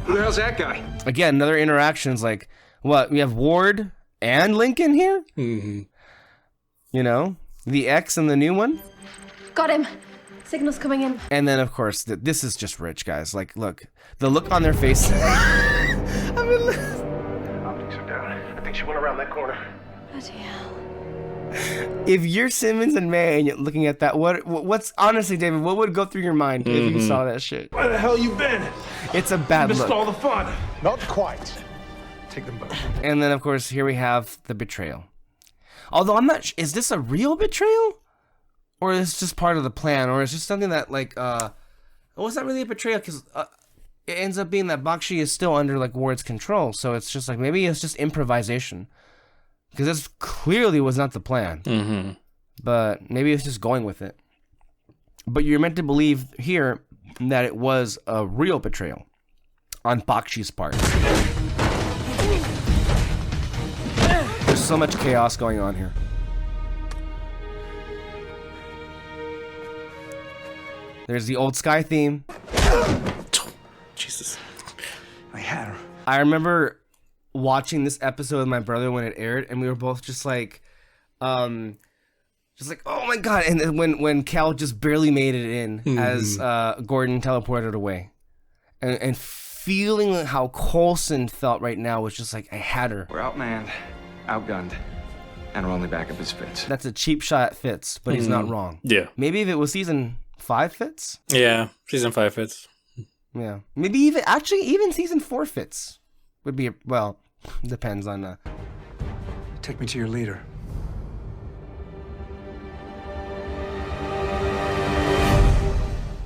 Who the hell's that guy? Again, another interaction's like, what, we have Ward and Lincoln here? You know, the X and the new one? Got him. Signal's coming in. And then, of course, this is just rich, guys. Like, look, the look on their face. Optics are down. I think she went around that corner. Bloody hell. If you're Simmons and May and you're looking at that, what's honestly, David, what would go through your mind if you saw that shit? Where the hell you been? It's a bad Missed look. all the fun. Not quite. Take them both. And then, of course, here we have the betrayal. Although I'm not, is this a real betrayal? Or is this just part of the plan? Or is this something that, like, well, it's not really a betrayal because it ends up being that Bakshi is still under, like, Ward's control. So it's just like, maybe it's just improvisation. Because this clearly was not the plan. But maybe it's just going with it. But you're meant to believe here that it was a real betrayal on Bakshi's part. There's so much chaos going on here. There's the old Sky theme. Jesus. I had her. I remember watching this episode with my brother when it aired, and we were both just like, oh my god! And then when Cal just barely made it in as Gordon teleported away, and feeling how Coulson felt right now was just like, I had her. We're outmanned. outgunned, and our only backup is Fitz. That's a cheap shot at Fitz, but he's not wrong. Yeah. Maybe if it was season 5 Fitz? Yeah, season 5 Fitz. Yeah. Maybe even season 4 Fitz would be, well, depends on... Take me to your leader.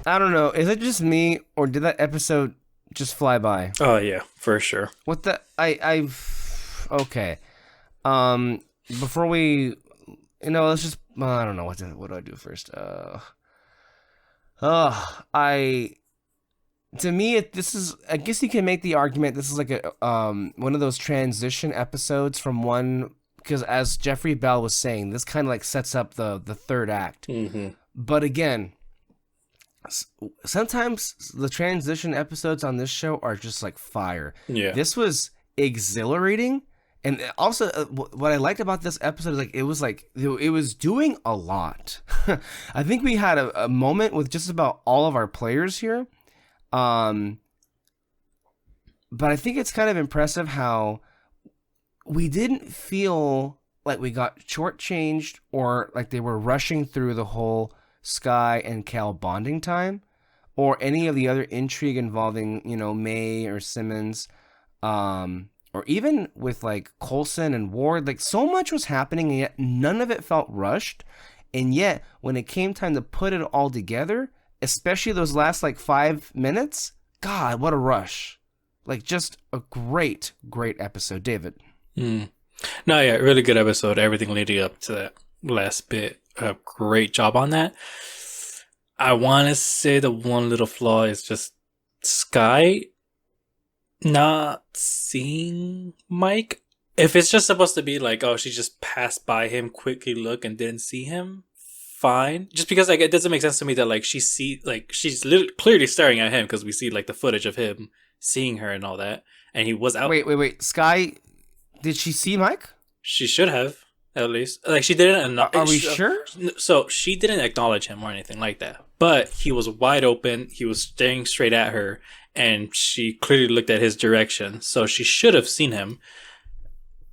I don't know. Is it just me, or did that episode just fly by? Oh, yeah, for sure. What the... Okay. Before we... let's just... I don't know. What do I do first? To me, this is... I guess you can make the argument this is like a one of those transition episodes from one... Because as Jeffrey Bell was saying, this kind of like sets up the third act. Mm-hmm. But again... Sometimes the transition episodes on this show are just like fire. Yeah. This was exhilarating, and also what I liked about this episode is it was doing a lot. I think we had a moment with just about all of our players here, but I think it's kind of impressive how we didn't feel like we got shortchanged or like they were rushing through the whole Skye and Cal bonding time, or any of the other intrigue involving, May or Simmons, or even with like Coulson and Ward. Like, so much was happening, and yet none of it felt rushed. And yet, when it came time to put it all together, especially those last like 5 minutes, God, what a rush! Like, just a great episode, David. No, yeah, really good episode. Everything leading up to that last bit. A great job on that. I want to say the one little flaw is just Skye not seeing Mike. If it's just supposed to be like, oh, she just passed by him, quickly look and didn't see him, fine. Just because like it doesn't make sense to me that like she's clearly staring at him, because we see like the footage of him seeing her and all that, and he was out. Wait. Skye, did she see Mike? She should have. At least, like, she didn't. Are we sure? So she didn't acknowledge him or anything like that. But he was wide open. He was staring straight at her, and she clearly looked at his direction. So she should have seen him.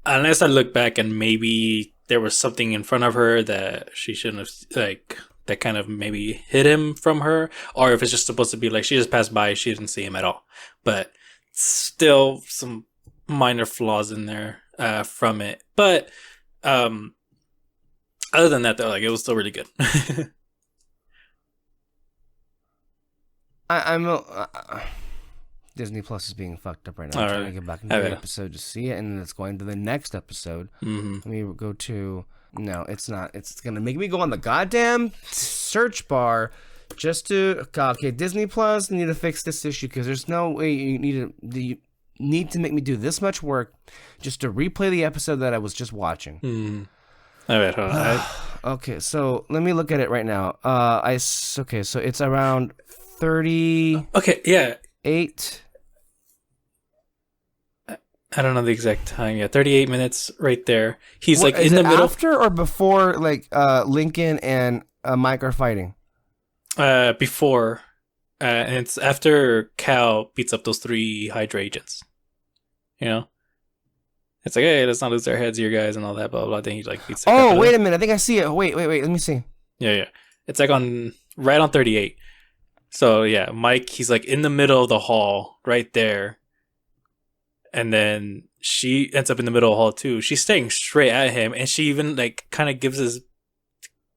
Unless I look back and maybe there was something in front of her that she shouldn't have, like, that kind of maybe hid him from her, or if it's just supposed to be like she just passed by, she didn't see him at all. But still, some minor flaws in there from it. But other than that, though, like, it was still really good. I'm Disney Plus is being fucked up right now. I'm trying to get back into the episode to see it, and then it's going to the next episode. Mm-hmm. Let me go to... No, it's not. It's going to make me go on the goddamn search bar just to... Okay, Disney Plus, you need to fix this issue, because there's no way you need to make me do this much work just to replay the episode that I was just watching. All right, hold on. Okay, so let me look at it right now. So it's around 30. Okay, yeah. 8. I don't know the exact time. Yeah, 38 minutes right there. He's like in the middle. After or before, like Lincoln and Mike are fighting? Before, and it's after Cal beats up those 3 Hydra agents. It's like, hey, let's not lose our heads here, guys, and all that, blah, blah. Then he, like, beats the crap out of wait a them. minute. I think I see it. Wait. Let me see. Yeah. It's like right on 38. So, yeah, Mike, he's, like, in the middle of the hall, right there. And then she ends up in the middle of the hall, too. She's staring straight at him, and she even, like, kind of gives this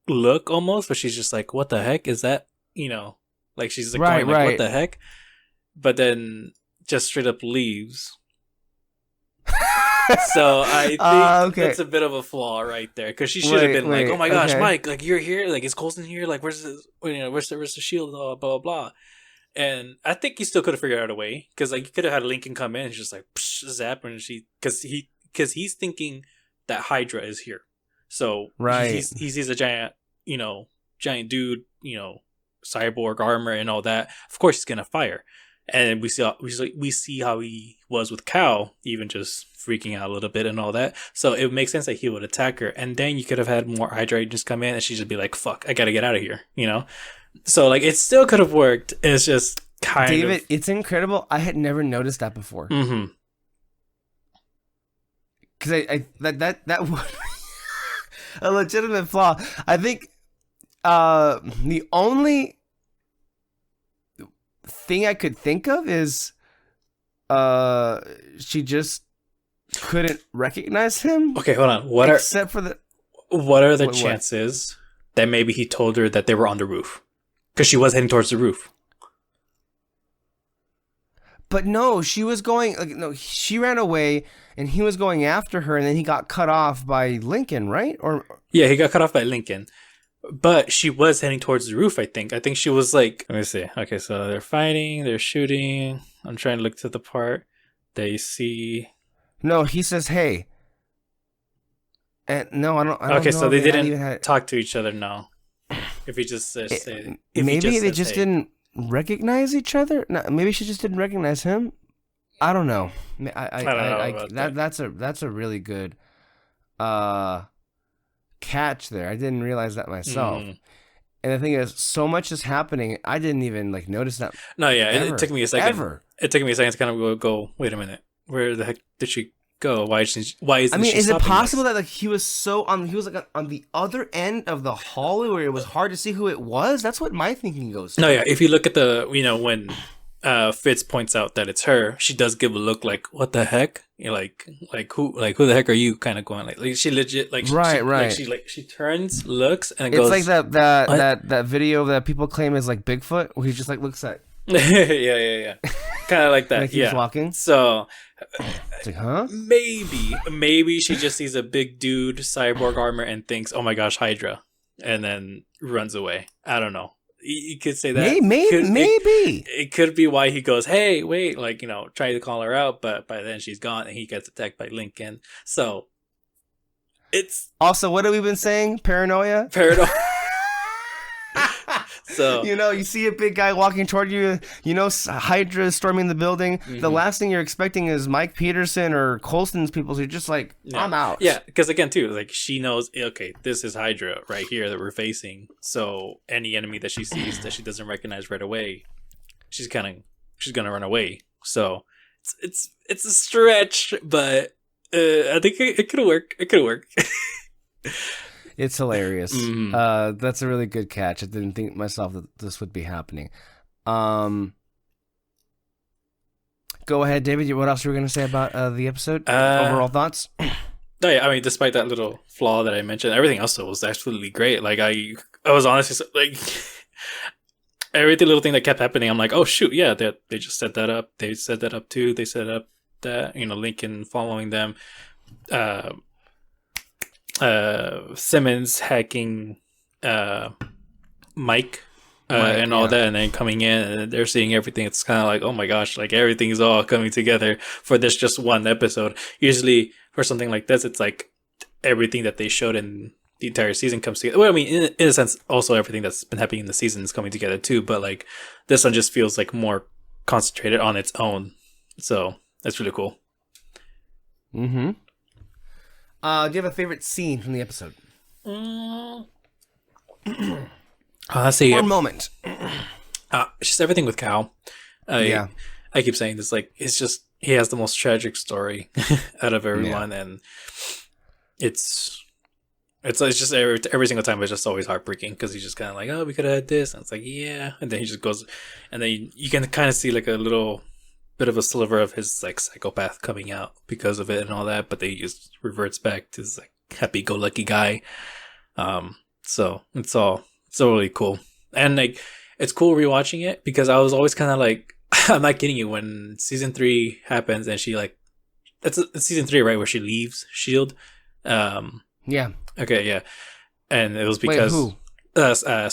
look, almost, where she's just like, what the heck is that? Like, she's, like, going, like, what the heck? But then just straight up leaves. So I think that's a bit of a flaw right there, because she should have been like, "Oh my gosh, Mike! Like, you're here! Like, is Coulson here? Like, where's the shield? Blah blah blah." And I think he still could have figured out a way, because like, you could have had Lincoln come in and just like zap, and because he's thinking that Hydra is here, so he sees a giant dude, cyborg armor and all that. Of course, he's gonna fire. And we see how he was with Cal, even just freaking out a little bit and all that. So it makes sense that he would attack her. And then you could have had more Hydra agents come in, and she'd just be like, "Fuck, I gotta get out of here," So like, it still could have worked. It's just kind of... David, it's incredible. I had never noticed that before. Mm-hmm. because that would a legitimate flaw. I think the only thing I could think of is she just couldn't recognize him. Okay, hold on. What are the chances that maybe he told her that they were on the roof? Because she was heading towards the roof. But no, she was going. She ran away, and he was going after her, and then he got cut off by Lincoln, right? Or yeah, he got cut off by Lincoln. But she was heading towards the roof. I think she was like. Let me see. Okay, so they're fighting, they're shooting. I'm trying to look to the part they see. No, he says, "Hey." And no, I don't. Okay, so they didn't talk to each other. No, if he just says, maybe they just didn't recognize each other. No, maybe she just didn't recognize him. I don't know. I don't know about that. That's a really good catch there. I didn't realize that myself. And the thing is, so much is happening. I didn't even notice that. No, yeah, it took me a second. It took me a second to kind of go. Wait a minute, where the heck did she go? Why is it possible that he was on the other end of the hallway where it was hard to see who it was? That's what my thinking goes to. No, yeah, if you look at when Fitz points out that it's her, she does give a look like, what the heck? You're like who the heck are you? Kind of going like she legit right. She turns, looks, and goes. It's like that video that people claim is like Bigfoot, where he just looks at. yeah. Kind of like that. And he keeps walking. So, it's like, huh? Maybe she just sees a big dude, cyborg armor, and thinks, "Oh my gosh, Hydra," and then runs away. I don't know. You could say that. Maybe it could be why he goes, "Hey, wait!" Try to call her out, but by then she's gone, and he gets attacked by Lincoln. So, it's also what have we been saying? Paranoia. So you see a big guy walking toward you. Hydra is storming the building. Mm-hmm. The last thing you're expecting is Mike Peterson or Coulson's people. So you're just like, I'm out. Yeah, because again, too, she knows. Okay, this is Hydra right here that we're facing. So any enemy that she sees that she doesn't recognize right away, she's gonna run away. So it's a stretch, but I think it could work. It could work. It's hilarious. Mm-hmm. That's a really good catch. I didn't think myself that this would be happening. Go ahead, David. What else were you going to say about the episode? Overall thoughts? No, yeah. I mean, despite that little flaw that I mentioned, everything else was absolutely great. I was honestly every little thing that kept happening. I'm like, oh shoot, yeah, they just set that up. They set that up too. They set up that Lincoln following them. Simmons hacking Mike and all that, and then coming in and they're seeing everything. It's kind of like, oh my gosh, everything's all coming together for this just one episode. Usually for something like this, it's like everything that they showed in the entire season comes together. Well, I mean, in a sense, also everything that's been happening in the season is coming together too, but this one just feels more concentrated on its own. So that's really cool. Mm-hmm. Do you have a favorite scene from the episode? Let's see. Or moment. Just everything with Cal. I keep saying this. It's just he has the most tragic story out of everyone, and it's just every single time it's just always heartbreaking because he's just kind of like, oh, we could have had this, and it's like, yeah, and then he just goes, and then you can kind of see a little bit of a sliver of his psychopath coming out because of it and all that, but then he just reverts back to this happy-go-lucky guy. So it's really cool, and it's cool rewatching it because I was always kind of I'm not kidding you, when season 3 happens and she it's season 3, right, where she leaves S.H.I.E.L.D. Yeah. Okay, yeah, and it was because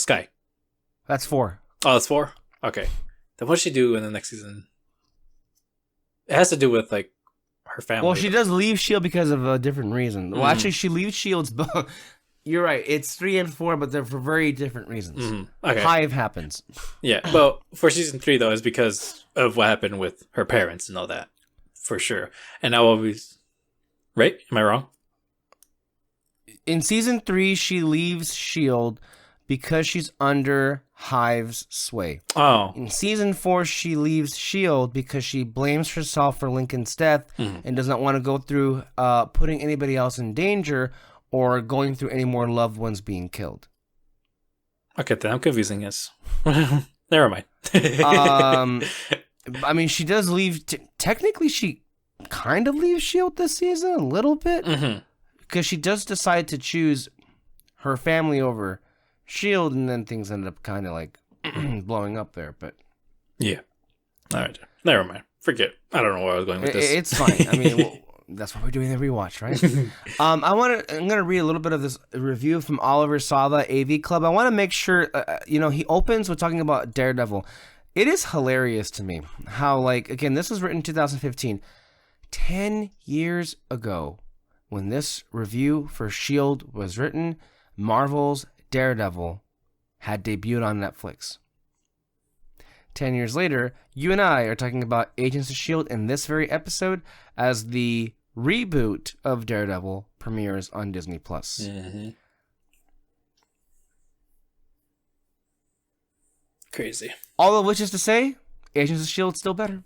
Sky. That's 4. Oh, that's 4. Okay, then what does she do in the next season? It has to do with her family. Well, she does leave S.H.I.E.L.D. because of a different reason. Well, actually, she leaves S.H.I.E.L.D.'s. You're right. It's 3 and 4, but they're for very different reasons. Mm-hmm. Okay. Hive happens. Yeah. Well, for season 3 though, is because of what happened with her parents and all that, for sure. And I always, right? Am I wrong? In season 3, she leaves S.H.I.E.L.D. because she's under Hive's sway. Oh. In season 4, she leaves S.H.I.E.L.D. because she blames herself for Lincoln's death and does not want to go through putting anybody else in danger or going through any more loved ones being killed. Okay, then I'm confusing this. Never mind. I mean, she does leave. Technically, she kind of leaves S.H.I.E.L.D. this season a little bit because she does decide to choose her family over S.H.I.E.L.D., and then things end up kind of like blowing up there. But yeah, all right, never mind. Forget. I don't know where I was going with this. It's fine. I mean, that's what we're doing the rewatch, right? I'm gonna read a little bit of this review from Oliver Sala, AV Club. I want to make sure, he opens with talking about Daredevil. It is hilarious to me how, like, again, this was written in 2015, 10 years ago, when this review for S.H.I.E.L.D. was written. Marvel's Daredevil had debuted on Netflix. 10 years later, you and I are talking about Agents of S.H.I.E.L.D. in this very episode as the reboot of Daredevil premieres on Disney+. Crazy. All of which is to say, Agents of S.H.I.E.L.D. still better.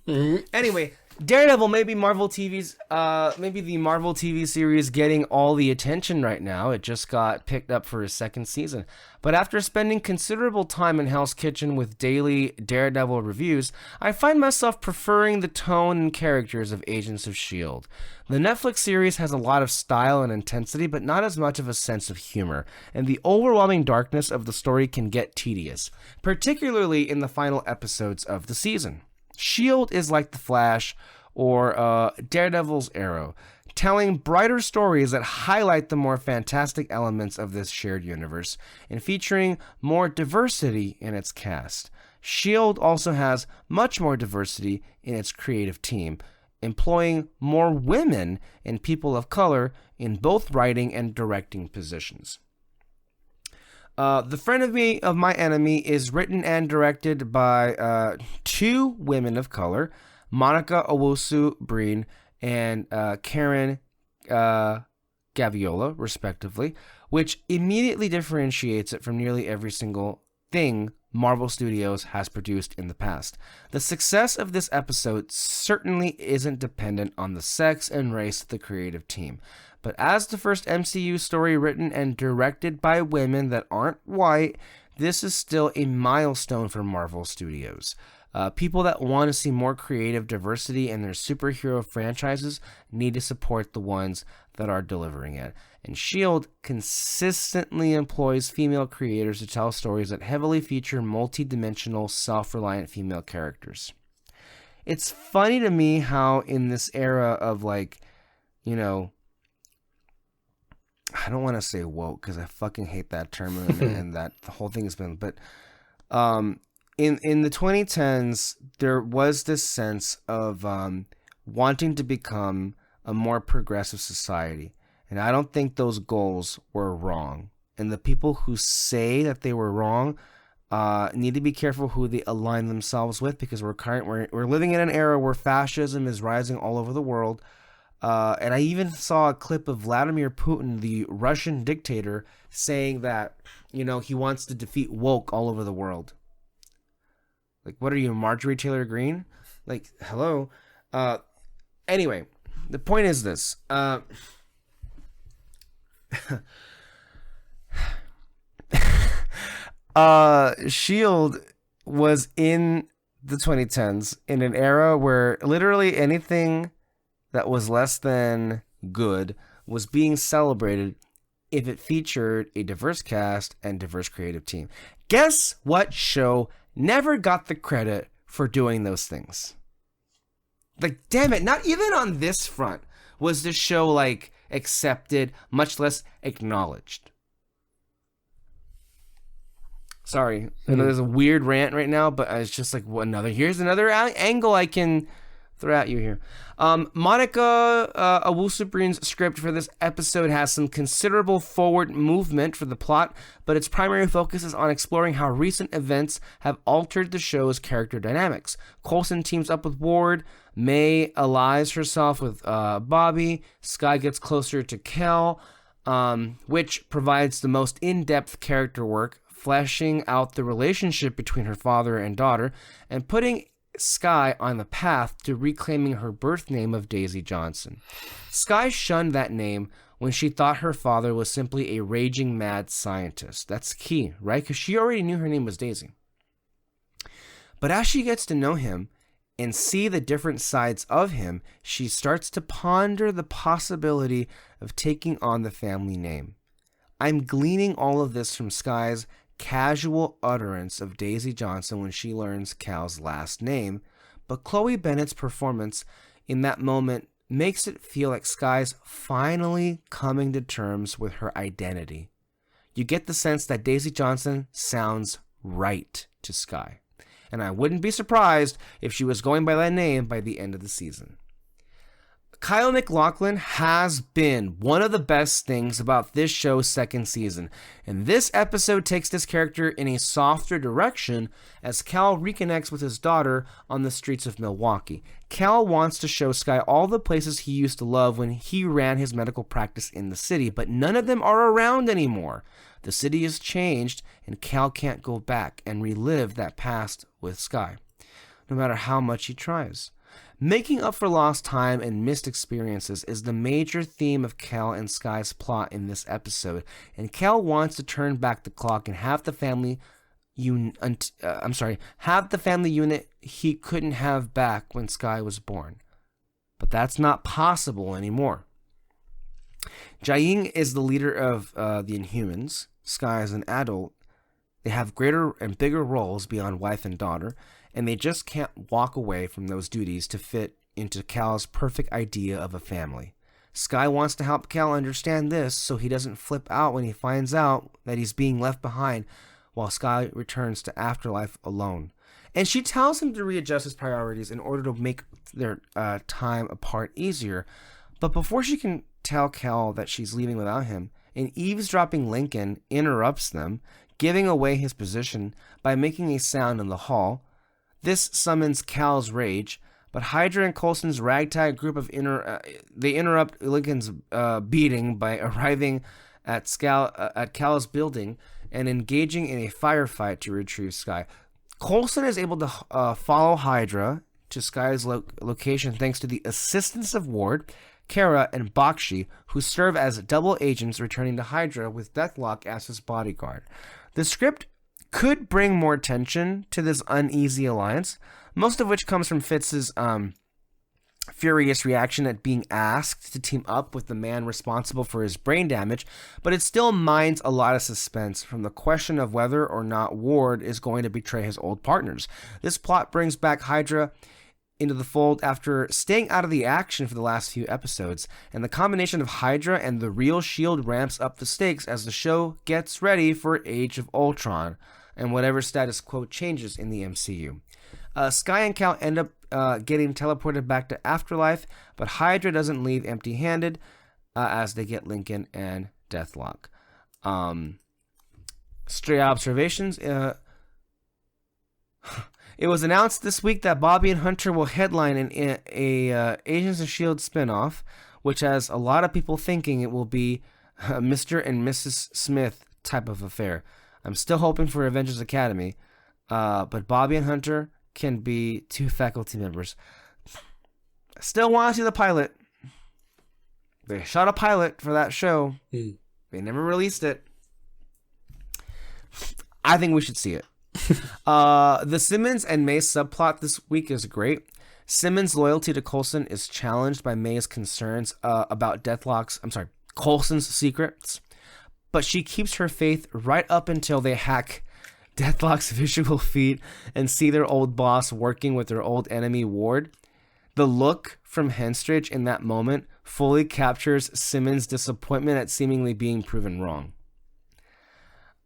Anyway, Daredevil may be maybe the Marvel TV series getting all the attention right now. It just got picked up for a second season. But after spending considerable time in Hell's Kitchen with daily Daredevil reviews, I find myself preferring the tone and characters of Agents of S.H.I.E.L.D. The Netflix series has a lot of style and intensity, but not as much of a sense of humor, and the overwhelming darkness of the story can get tedious, particularly in the final episodes of the season. S.H.I.E.L.D. is like The Flash or Daredevil's Arrow, telling brighter stories that highlight the more fantastic elements of this shared universe and featuring more diversity in its cast. S.H.I.E.L.D. also has much more diversity in its creative team, employing more women and people of color in both writing and directing positions. The Frenemy of My Enemy is written and directed by 2 women of color, Monica Owusu-Breen and Karen Gaviola, respectively, which immediately differentiates it from nearly every single thing Marvel Studios has produced in the past. The success of this episode certainly isn't dependent on the sex and race of the creative team. But as the first MCU story written and directed by women that aren't white, this is still a milestone for Marvel Studios. People that want to see more creative diversity in their superhero franchises need to support the ones that are delivering it. And S.H.I.E.L.D. consistently employs female creators to tell stories that heavily feature multi-dimensional, self-reliant female characters. It's funny to me how in this era of, like, I don't want to say woke because I fucking hate that term and that the whole thing has been, but in the 2010s, there was this sense of wanting to become a more progressive society. And I don't think those goals were wrong. And the people who say that they were wrong need to be careful who they align themselves with, because we're living in an era where fascism is rising all over the world. And I even saw a clip of Vladimir Putin, the Russian dictator, saying that, he wants to defeat woke all over the world. Like, what are you, Marjorie Taylor Greene? Like, hello. Anyway, the point is this. S.H.I.E.L.D. was in the 2010s in an era where literally anything that was less than good was being celebrated if it featured a diverse cast and diverse creative team. Guess what show never got the credit for doing those things? Like, damn it, not even on this front was this show, like, accepted, much less acknowledged. Sorry, I know there's a weird rant right now, but it's just like, here's another angle I can throw at you here. Monica Owusu-Breen's script for this episode has some considerable forward movement for the plot, but its primary focus is on exploring how recent events have altered the show's character dynamics. Coulson teams up with Ward, May allies herself with Bobby, Skye gets closer to Kel, which provides the most in-depth character work fleshing out the relationship between her father and daughter, and putting Skye on the path to reclaiming her birth name of Daisy Johnson. Skye shunned that name when she thought her father was simply a raging mad scientist. That's key, right? Because she already knew her name was Daisy. But as she gets to know him and see the different sides of him, she starts to ponder the possibility of taking on the family name. I'm gleaning all of this from Skye's casual utterance of Daisy Johnson when she learns Cal's last name, but Chloe Bennett's performance in that moment makes it feel like Skye's finally coming to terms with her identity. You get the sense that Daisy Johnson sounds right to Skye, and I wouldn't be surprised if she was going by that name by the end of the season. Kyle MacLachlan has been one of the best things about this show's second season, and this episode takes this character in a softer direction as Cal reconnects with his daughter on the streets of Milwaukee. Cal wants to show Skye all the places he used to love when he ran his medical practice in the city, but none of them are around anymore. The city has changed, and Cal can't go back and relive that past with Skye, no matter how much he tries. Making up for lost time and missed experiences is the major theme of Cal and Skye's plot in this episode, and Cal wants to turn back the clock and have the family unit he couldn't have back when Skye was born. But that's not possible anymore. Jiaying is the leader of the Inhumans. Skye is an adult. They have greater and bigger roles beyond wife and daughter, and they just can't walk away from those duties to fit into Cal's perfect idea of a family. Skye wants to help Cal understand this so he doesn't flip out when he finds out that he's being left behind while Skye returns to Afterlife alone. And she tells him to readjust his priorities in order to make their time apart easier. But before she can tell Cal that she's leaving without him, an eavesdropping Lincoln interrupts them, giving away his position by making a sound in the hall. This summons Cal's rage, but Hydra and Coulson's ragtag group they interrupt Lincoln's beating by arriving at Cal's building and engaging in a firefight to retrieve Skye. Coulson is able to follow Hydra to Skye's location thanks to the assistance of Ward, Kara, and Bakshi, who serve as double agents returning to Hydra with Deathlock as his bodyguard. The script could bring more tension to this uneasy alliance, most of which comes from Fitz's furious reaction at being asked to team up with the man responsible for his brain damage, but it still mines a lot of suspense from the question of whether or not Ward is going to betray his old partners. This plot brings back Hydra into the fold after staying out of the action for the last few episodes, and the combination of Hydra and the real SHIELD ramps up the stakes as the show gets ready for Age of Ultron and whatever status quo changes in the MCU. Skye and Cal end up getting teleported back to Afterlife, but Hydra doesn't leave empty-handed as they get Lincoln and Deathlock. Stray observations. It was announced this week that Bobby and Hunter will headline an Agents of S.H.I.E.L.D. spinoff, which has a lot of people thinking it will be a Mr. and Mrs. Smith type of affair. I'm still hoping for Avengers Academy, but Bobby and Hunter can be two faculty members. I still want to see the pilot. They shot a pilot for that show. They never released it. I think we should see it. The Simmons and May subplot this week is great. Simmons' loyalty to Coulson is challenged by May's concerns about Coulson's secrets, but she keeps her faith right up until they hack Deathlock's visual feed and see their old boss working with their old enemy Ward. The look from Henstridge in that moment fully captures Simmons' disappointment at seemingly being proven wrong.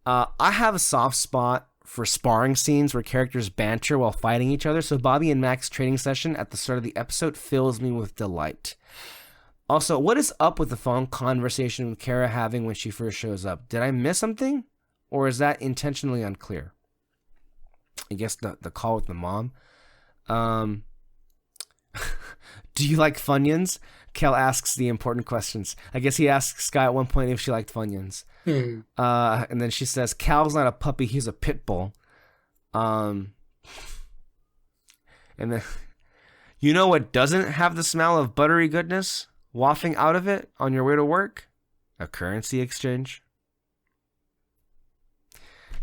I have a soft spot for sparring scenes where characters banter while fighting each other, so Bobby and Mac's training session at the start of the episode fills me with delight. Also, what is up with the phone conversation with Kara having when she first shows up? Did I miss something? Or is that intentionally unclear? I guess the call with the mom. Do you like Funyuns? Kel asks the important questions. I guess he asks Sky at one point if she liked Funyuns. And then she says, Cal's not a puppy, he's a pit bull. And then, you know what doesn't have the smell of buttery goodness wafting out of it on your way to work? A currency exchange.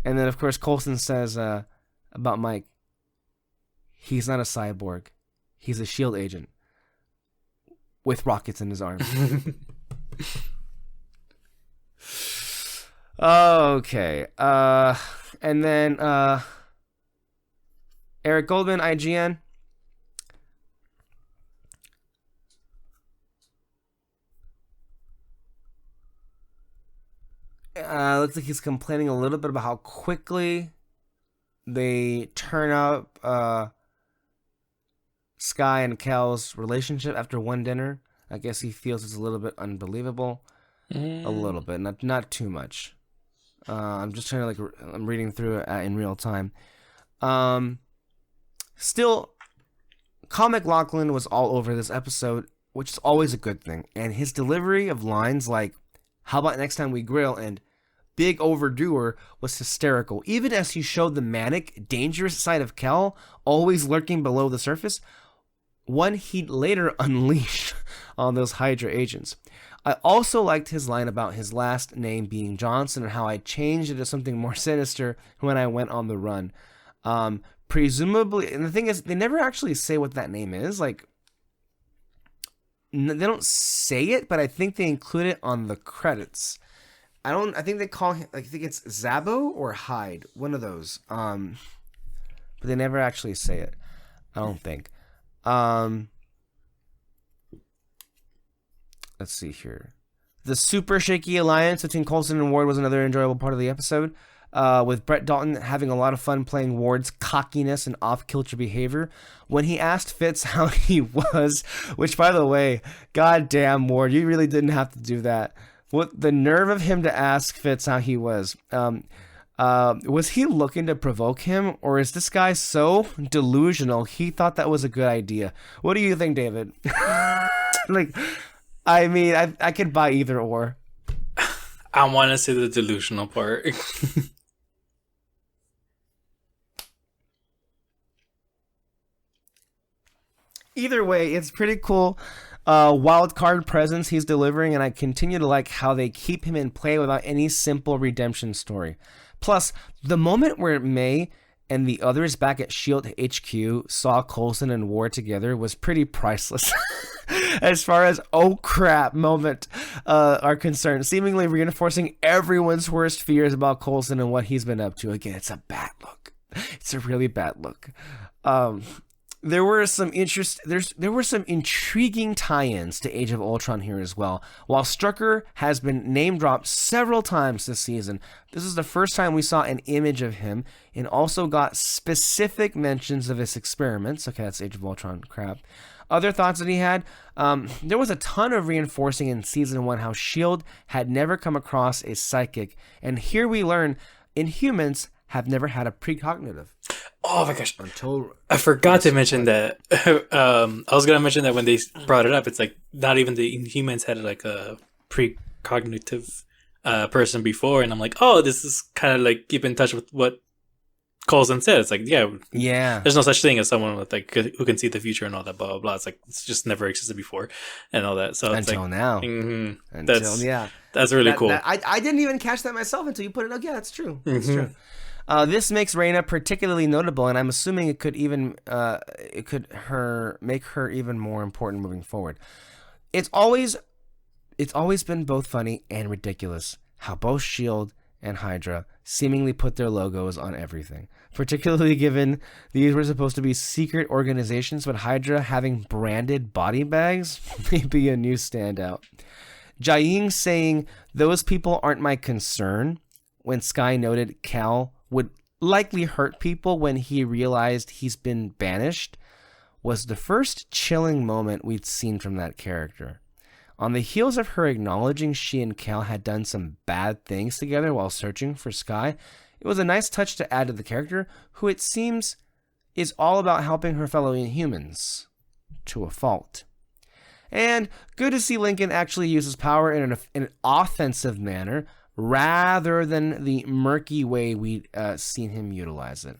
And then, of course, Coulson says about Mike, he's not a cyborg. He's a SHIELD agent with rockets in his arms. Okay. And then Eric Goldman, IGN. Looks like he's complaining a little bit about how quickly they turn up Sky and Cal's relationship after one dinner. I guess he feels it's a little bit unbelievable. A little bit, not too much. I'm just trying to I'm reading through it in real time. Still, Comic Lachlan was all over this episode, which is always a good thing. And his delivery of lines like, how about next time we grill, and big overdoer was hysterical. Even as he showed the manic, dangerous side of Cal, always lurking below the surface, one he'd later unleash on those Hydra agents. I also liked his line about his last name being Johnson and how I changed it to something more sinister when I went on the run. Presumably, and the thing is, they never actually say what that name is. Like, they don't say it, but I think they include it on the credits. I think they call him, I think it's Zabo or Hyde, one of those. But they never actually say it, I don't think. Let's see here. The super shaky alliance between Coulson and Ward was another enjoyable part of the episode, with Brett Dalton having a lot of fun playing Ward's cockiness and off-kilter behavior. When he asked Fitz how he was, which, by the way, goddamn, Ward, you really didn't have to do that. What the nerve of him to ask Fitz how he was. Was he looking to provoke him, or is this guy so delusional he thought that was a good idea? What do you think, David? I mean, I could buy either or. I want to say the delusional part. Either way, it's pretty cool. Wild card presence he's delivering, and I continue to like how they keep him in play without any simple redemption story. Plus, the moment where May and the others back at SHIELD HQ saw Coulson and Ward together was pretty priceless. As far as oh crap moment are concerned, seemingly reinforcing everyone's worst fears about Coulson and what he's been up to. Again, it's a bad look. It's a really bad look. There were some intriguing tie-ins to Age of Ultron here as well. While Strucker has been name-dropped several times this season, this is the first time we saw an image of him, and also got specific mentions of his experiments. Okay, that's Age of Ultron crap. Other thoughts that he had, there was a ton of reinforcing in Season 1 how S.H.I.E.L.D. had never come across a psychic, and here we learn Inhumans have never had a precognitive. Oh my gosh. I forgot to mention that. I was going to mention that when they brought it up, it's like not even the Inhumans had like a precognitive person before. And I'm like, oh, this is kind of like keep in touch with what Coulson said. It's like, yeah. There's no such thing as someone with like who can see the future and all that, blah, blah, blah. It's like, it's just never existed before and all that. So it's until like, now. Mm-hmm. Until, That's really cool. I didn't even catch that myself until you put it up. Yeah, that's true. That's true. This makes Reyna particularly notable, and I'm assuming it could even make her even more important moving forward. It's always been both funny and ridiculous how both S.H.I.E.L.D. and Hydra seemingly put their logos on everything, particularly given these were supposed to be secret organizations, but Hydra having branded body bags may be a new standout. Jiaying saying, "Those people aren't my concern," when Sky noted Cal would likely hurt people when he realized he's been banished, was the first chilling moment we'd seen from that character. On the heels of her acknowledging she and Cal had done some bad things together while searching for Sky, it was a nice touch to add to the character, who it seems is all about helping her fellow Inhumans, to a fault. And good to see Lincoln actually use his power in an offensive manner rather than the murky way we'd seen him utilize it.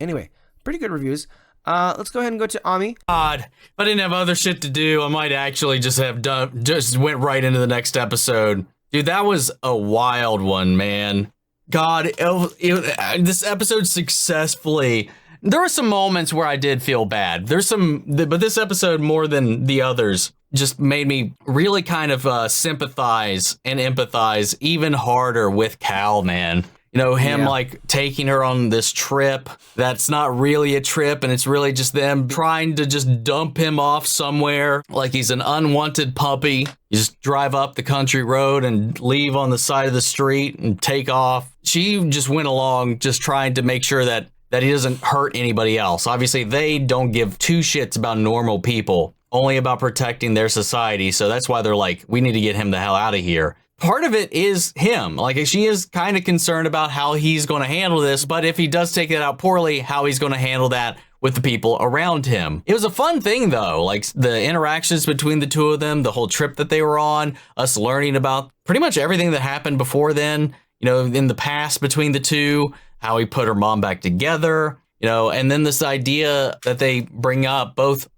Anyway, pretty good reviews. Let's go ahead and go to Ami. God, if I didn't have other shit to do, I might actually just went right into the next episode. Dude, that was a wild one, man. God, this episode successfully... There were some moments where I did feel bad. But this episode, more than the others, just made me really kind of sympathize and empathize even harder with Cal, man. You know, him like taking her on this trip that's not really a trip, and it's really just them trying to just dump him off somewhere like he's an unwanted puppy. You just drive up the country road and leave on the side of the street and take off. She just went along just trying to make sure that he doesn't hurt anybody else. Obviously, they don't give two shits about normal people, only about protecting their society. So that's why they're like, we need to get him the hell out of here. Part of it is him. Like, she is kind of concerned about how he's going to handle this, but if he does take it out poorly, how he's going to handle that with the people around him. It was a fun thing, though, like the interactions between the two of them, the whole trip that they were on, us learning about pretty much everything that happened before then, you know, in the past between the two, how he put her mom back together, you know, and then this idea that they bring up, both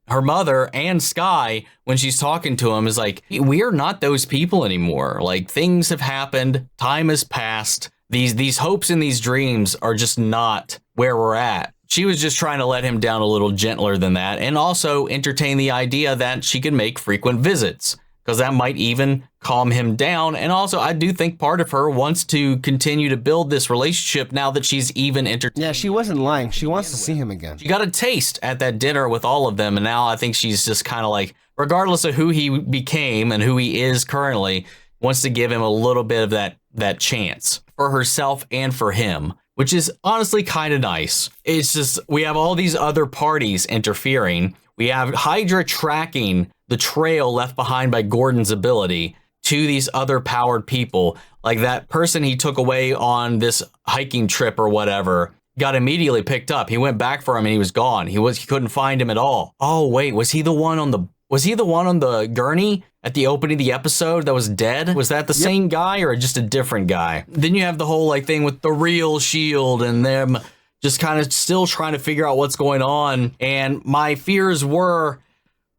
her mother and Sky, when she's talking to him, is like, we are not those people anymore. Like, things have happened, time has passed, these hopes and these dreams are just not where we're at. She was just trying to let him down a little gentler than that, and also entertain the idea that she could make frequent visits, because that might even calm him down. And also, I do think part of her wants to continue to build this relationship now that she's even entertained. Yeah, she wasn't lying. She wants to see him again. She got a taste at that dinner with all of them, and now I think she's just kind of like, regardless of who he became and who he is currently, wants to give him a little bit of that chance for herself and for him, which is honestly kind of nice. It's just, we have all these other parties interfering. We have Hydra tracking the trail left behind by Gordon's ability to these other powered people. Like that person he took away on this hiking trip or whatever got immediately picked up. He went back for him and he was gone. He couldn't find him at all. Oh wait, was he the one on the gurney at the opening of the episode that was dead? Was that the same guy or just a different guy? Then you have the whole like thing with the real Shield and them just kind of still trying to figure out what's going on. And my fears were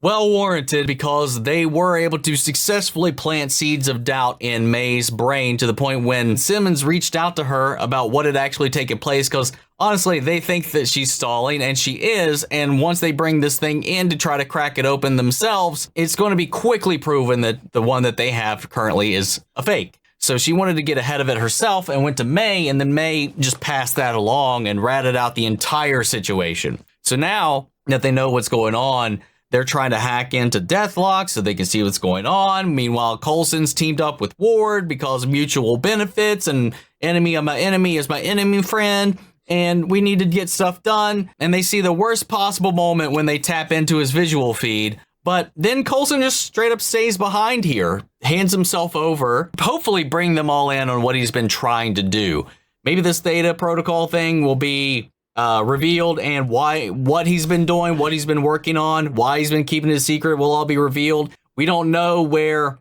well warranted, because they were able to successfully plant seeds of doubt in May's brain to the point when Simmons reached out to her about what had actually taken place, because honestly, they think that she's stalling, and she is, and once they bring this thing in to try to crack it open themselves, it's going to be quickly proven that the one that they have currently is a fake. So she wanted to get ahead of it herself and went to May, and then May just passed that along and ratted out the entire situation. So now that they know what's going on, they're trying to hack into Deathlock so they can see what's going on. Meanwhile, Coulson's teamed up with Ward because of mutual benefits, and enemy of my enemy is my enemy friend, and we need to get stuff done. And they see the worst possible moment when they tap into his visual feed. But then Coulson just straight up stays behind here, hands himself over, hopefully bring them all in on what he's been trying to do. Maybe this Theta protocol thing will be revealed, and what he's been doing, what he's been working on, why he's been keeping it a secret will all be revealed. We don't know where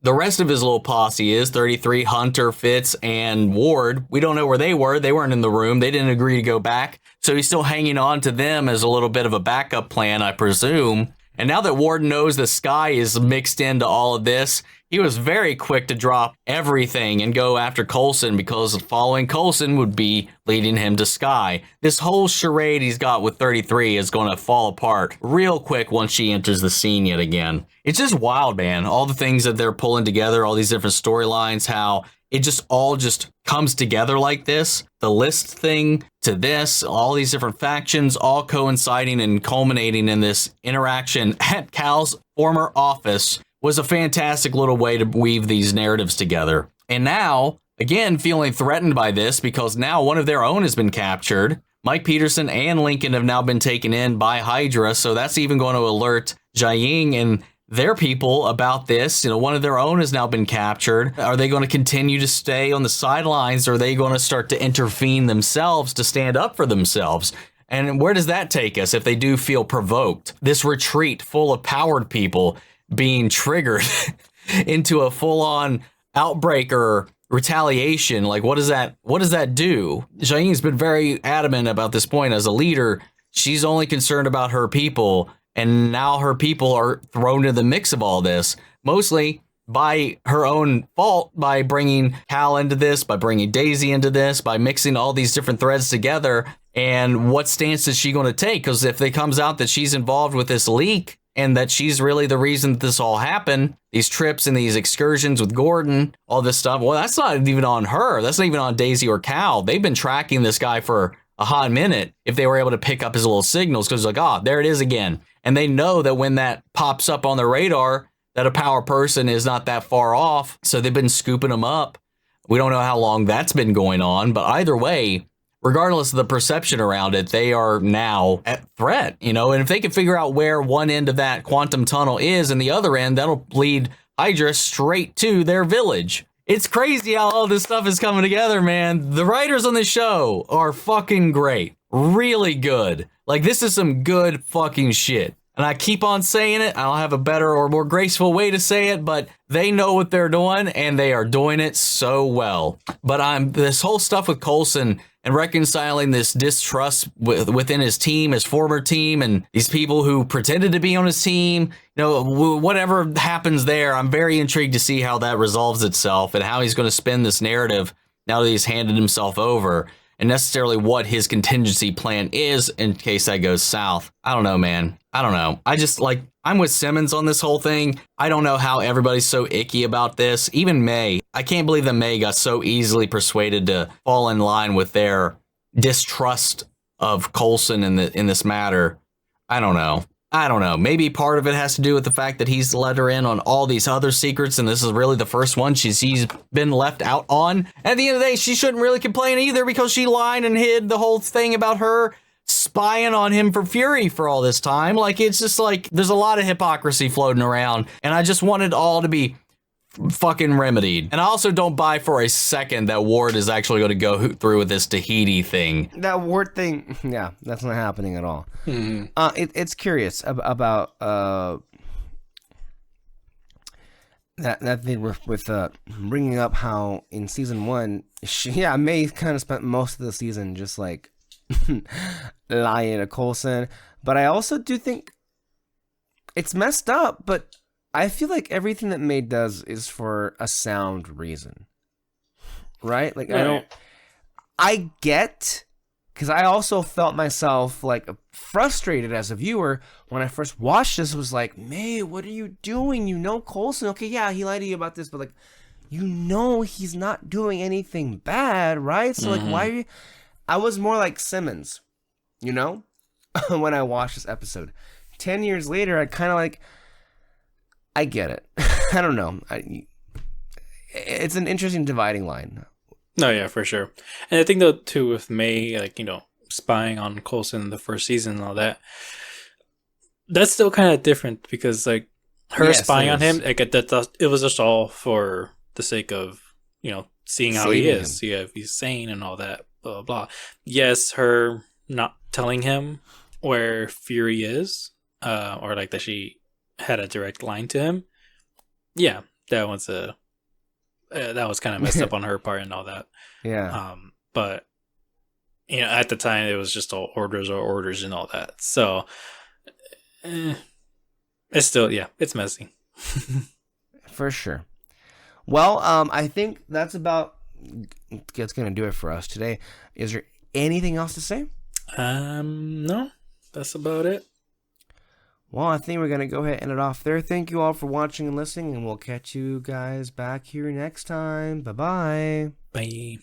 the rest of his little posse is, 33, Hunter, Fitz, and Ward. We don't know where they were. They weren't in the room. They didn't agree to go back. So he's still hanging on to them as a little bit of a backup plan, I presume. And now that Ward knows the Sky is mixed into all of this, he was very quick to drop everything and go after Coulson, because following Coulson would be leading him to Sky. This whole charade he's got with 33 is going to fall apart real quick once she enters the scene yet again. It's just wild, man. All the things that they're pulling together, all these different storylines, how it just all just comes together like this. The list thing to this, all these different factions all coinciding and culminating in this interaction at Cal's former office was a fantastic little way to weave these narratives together. And now, again, feeling threatened by this, because now one of their own has been captured. Mike Peterson and Lincoln have now been taken in by Hydra, so that's even going to alert Jiaying and their people about this. You know, one of their own has now been captured. Are they going to continue to stay on the sidelines, or are they going to start to intervene themselves to stand up for themselves? And where does that take us if they do feel provoked? This retreat full of powered people being triggered into a full-on outbreak or retaliation. Like, what does that do? Shaheen's been very adamant about this point. As a leader, she's only concerned about her people, and now her people are thrown into the mix of all this, mostly by her own fault, by bringing Cal into this, by bringing Daisy into this, by mixing all these different threads together. And what stance is she going to take? Because if it comes out that she's involved with this leak and that she's really the reason that this all happened, these trips and these excursions with Gordon, all this stuff, well, that's not even on her. That's not even on Daisy or Cal. They've been tracking this guy for a hot minute if they were able to pick up his little signals, because like, oh, there it is again. And they know that when that pops up on their radar, that a power person is not that far off. So they've been scooping them up. We don't know how long that's been going on, but either way, regardless of the perception around it, they are now at threat, and if they can figure out where one end of that quantum tunnel is and the other end, that'll lead Hydra straight to their village. It's crazy how all this stuff is coming together, man. The writers on this show are fucking great. Really good. Like, this is some good fucking shit. And I keep on saying it. I don't have a better or more graceful way to say it, but they know what they're doing, and they are doing it so well. But this whole stuff with Coulson and reconciling this distrust within his team, his former team, and these people who pretended to be on his team, whatever happens there, I'm very intrigued to see how that resolves itself and how he's going to spin this narrative now that he's handed himself over, and necessarily what his contingency plan is in case that goes south. I don't know, man. I don't know. I'm with Simmons on this whole thing. I don't know how everybody's so icky about this. Even May. I can't believe that May got so easily persuaded to fall in line with their distrust of Coulson in this matter. I don't know. Maybe part of it has to do with the fact that he's let her in on all these other secrets, and this is really the first one she's been left out on. At the end of the day, she shouldn't really complain either, because she lied and hid the whole thing about her spying on him for Fury for all this time. Like, it's just like, there's a lot of hypocrisy floating around, and I just want it all to be fucking remedied. And I also don't buy for a second that Ward is actually going to go through with this Tahiti thing. That Ward thing, yeah, that's not happening at all. Mm-hmm. It's curious about that thing with bringing up how in season 1, May kind of spent most of the season just like lying to Coulson. But I also do think it's messed up, but I feel like everything that May does is for a sound reason, right? Like, right. I get, because I also felt myself like frustrated as a viewer when I first watched this. It was like, May, what are you doing? Coulson, okay, yeah, he lied to you about this, but like, he's not doing anything bad, right? So like, why are you... I was more like Simmons, when I watched this episode. 10 years later, I kind of like, I get it. I don't know. It's an interesting dividing line. No, yeah, for sure. And I think though too with May, like, spying on Coulson in the first season and all that, that's still kind of different, because like her spying on him, like it was just all for the sake of seeing how he is, see if he's sane and all that, blah blah blah. Yes, her not telling him where Fury is, or like that she had a direct line to him. Yeah, that was kind of messed up on her part and all that. Yeah. But at the time it was just all orders and all that. So it's still, it's messy. For sure. Well, I think that's going to do it for us today. Is there anything else to say? No, that's about it. Well, I think we're going to go ahead and end it off there. Thank you all for watching and listening, and we'll catch you guys back here next time. Bye-bye. Bye.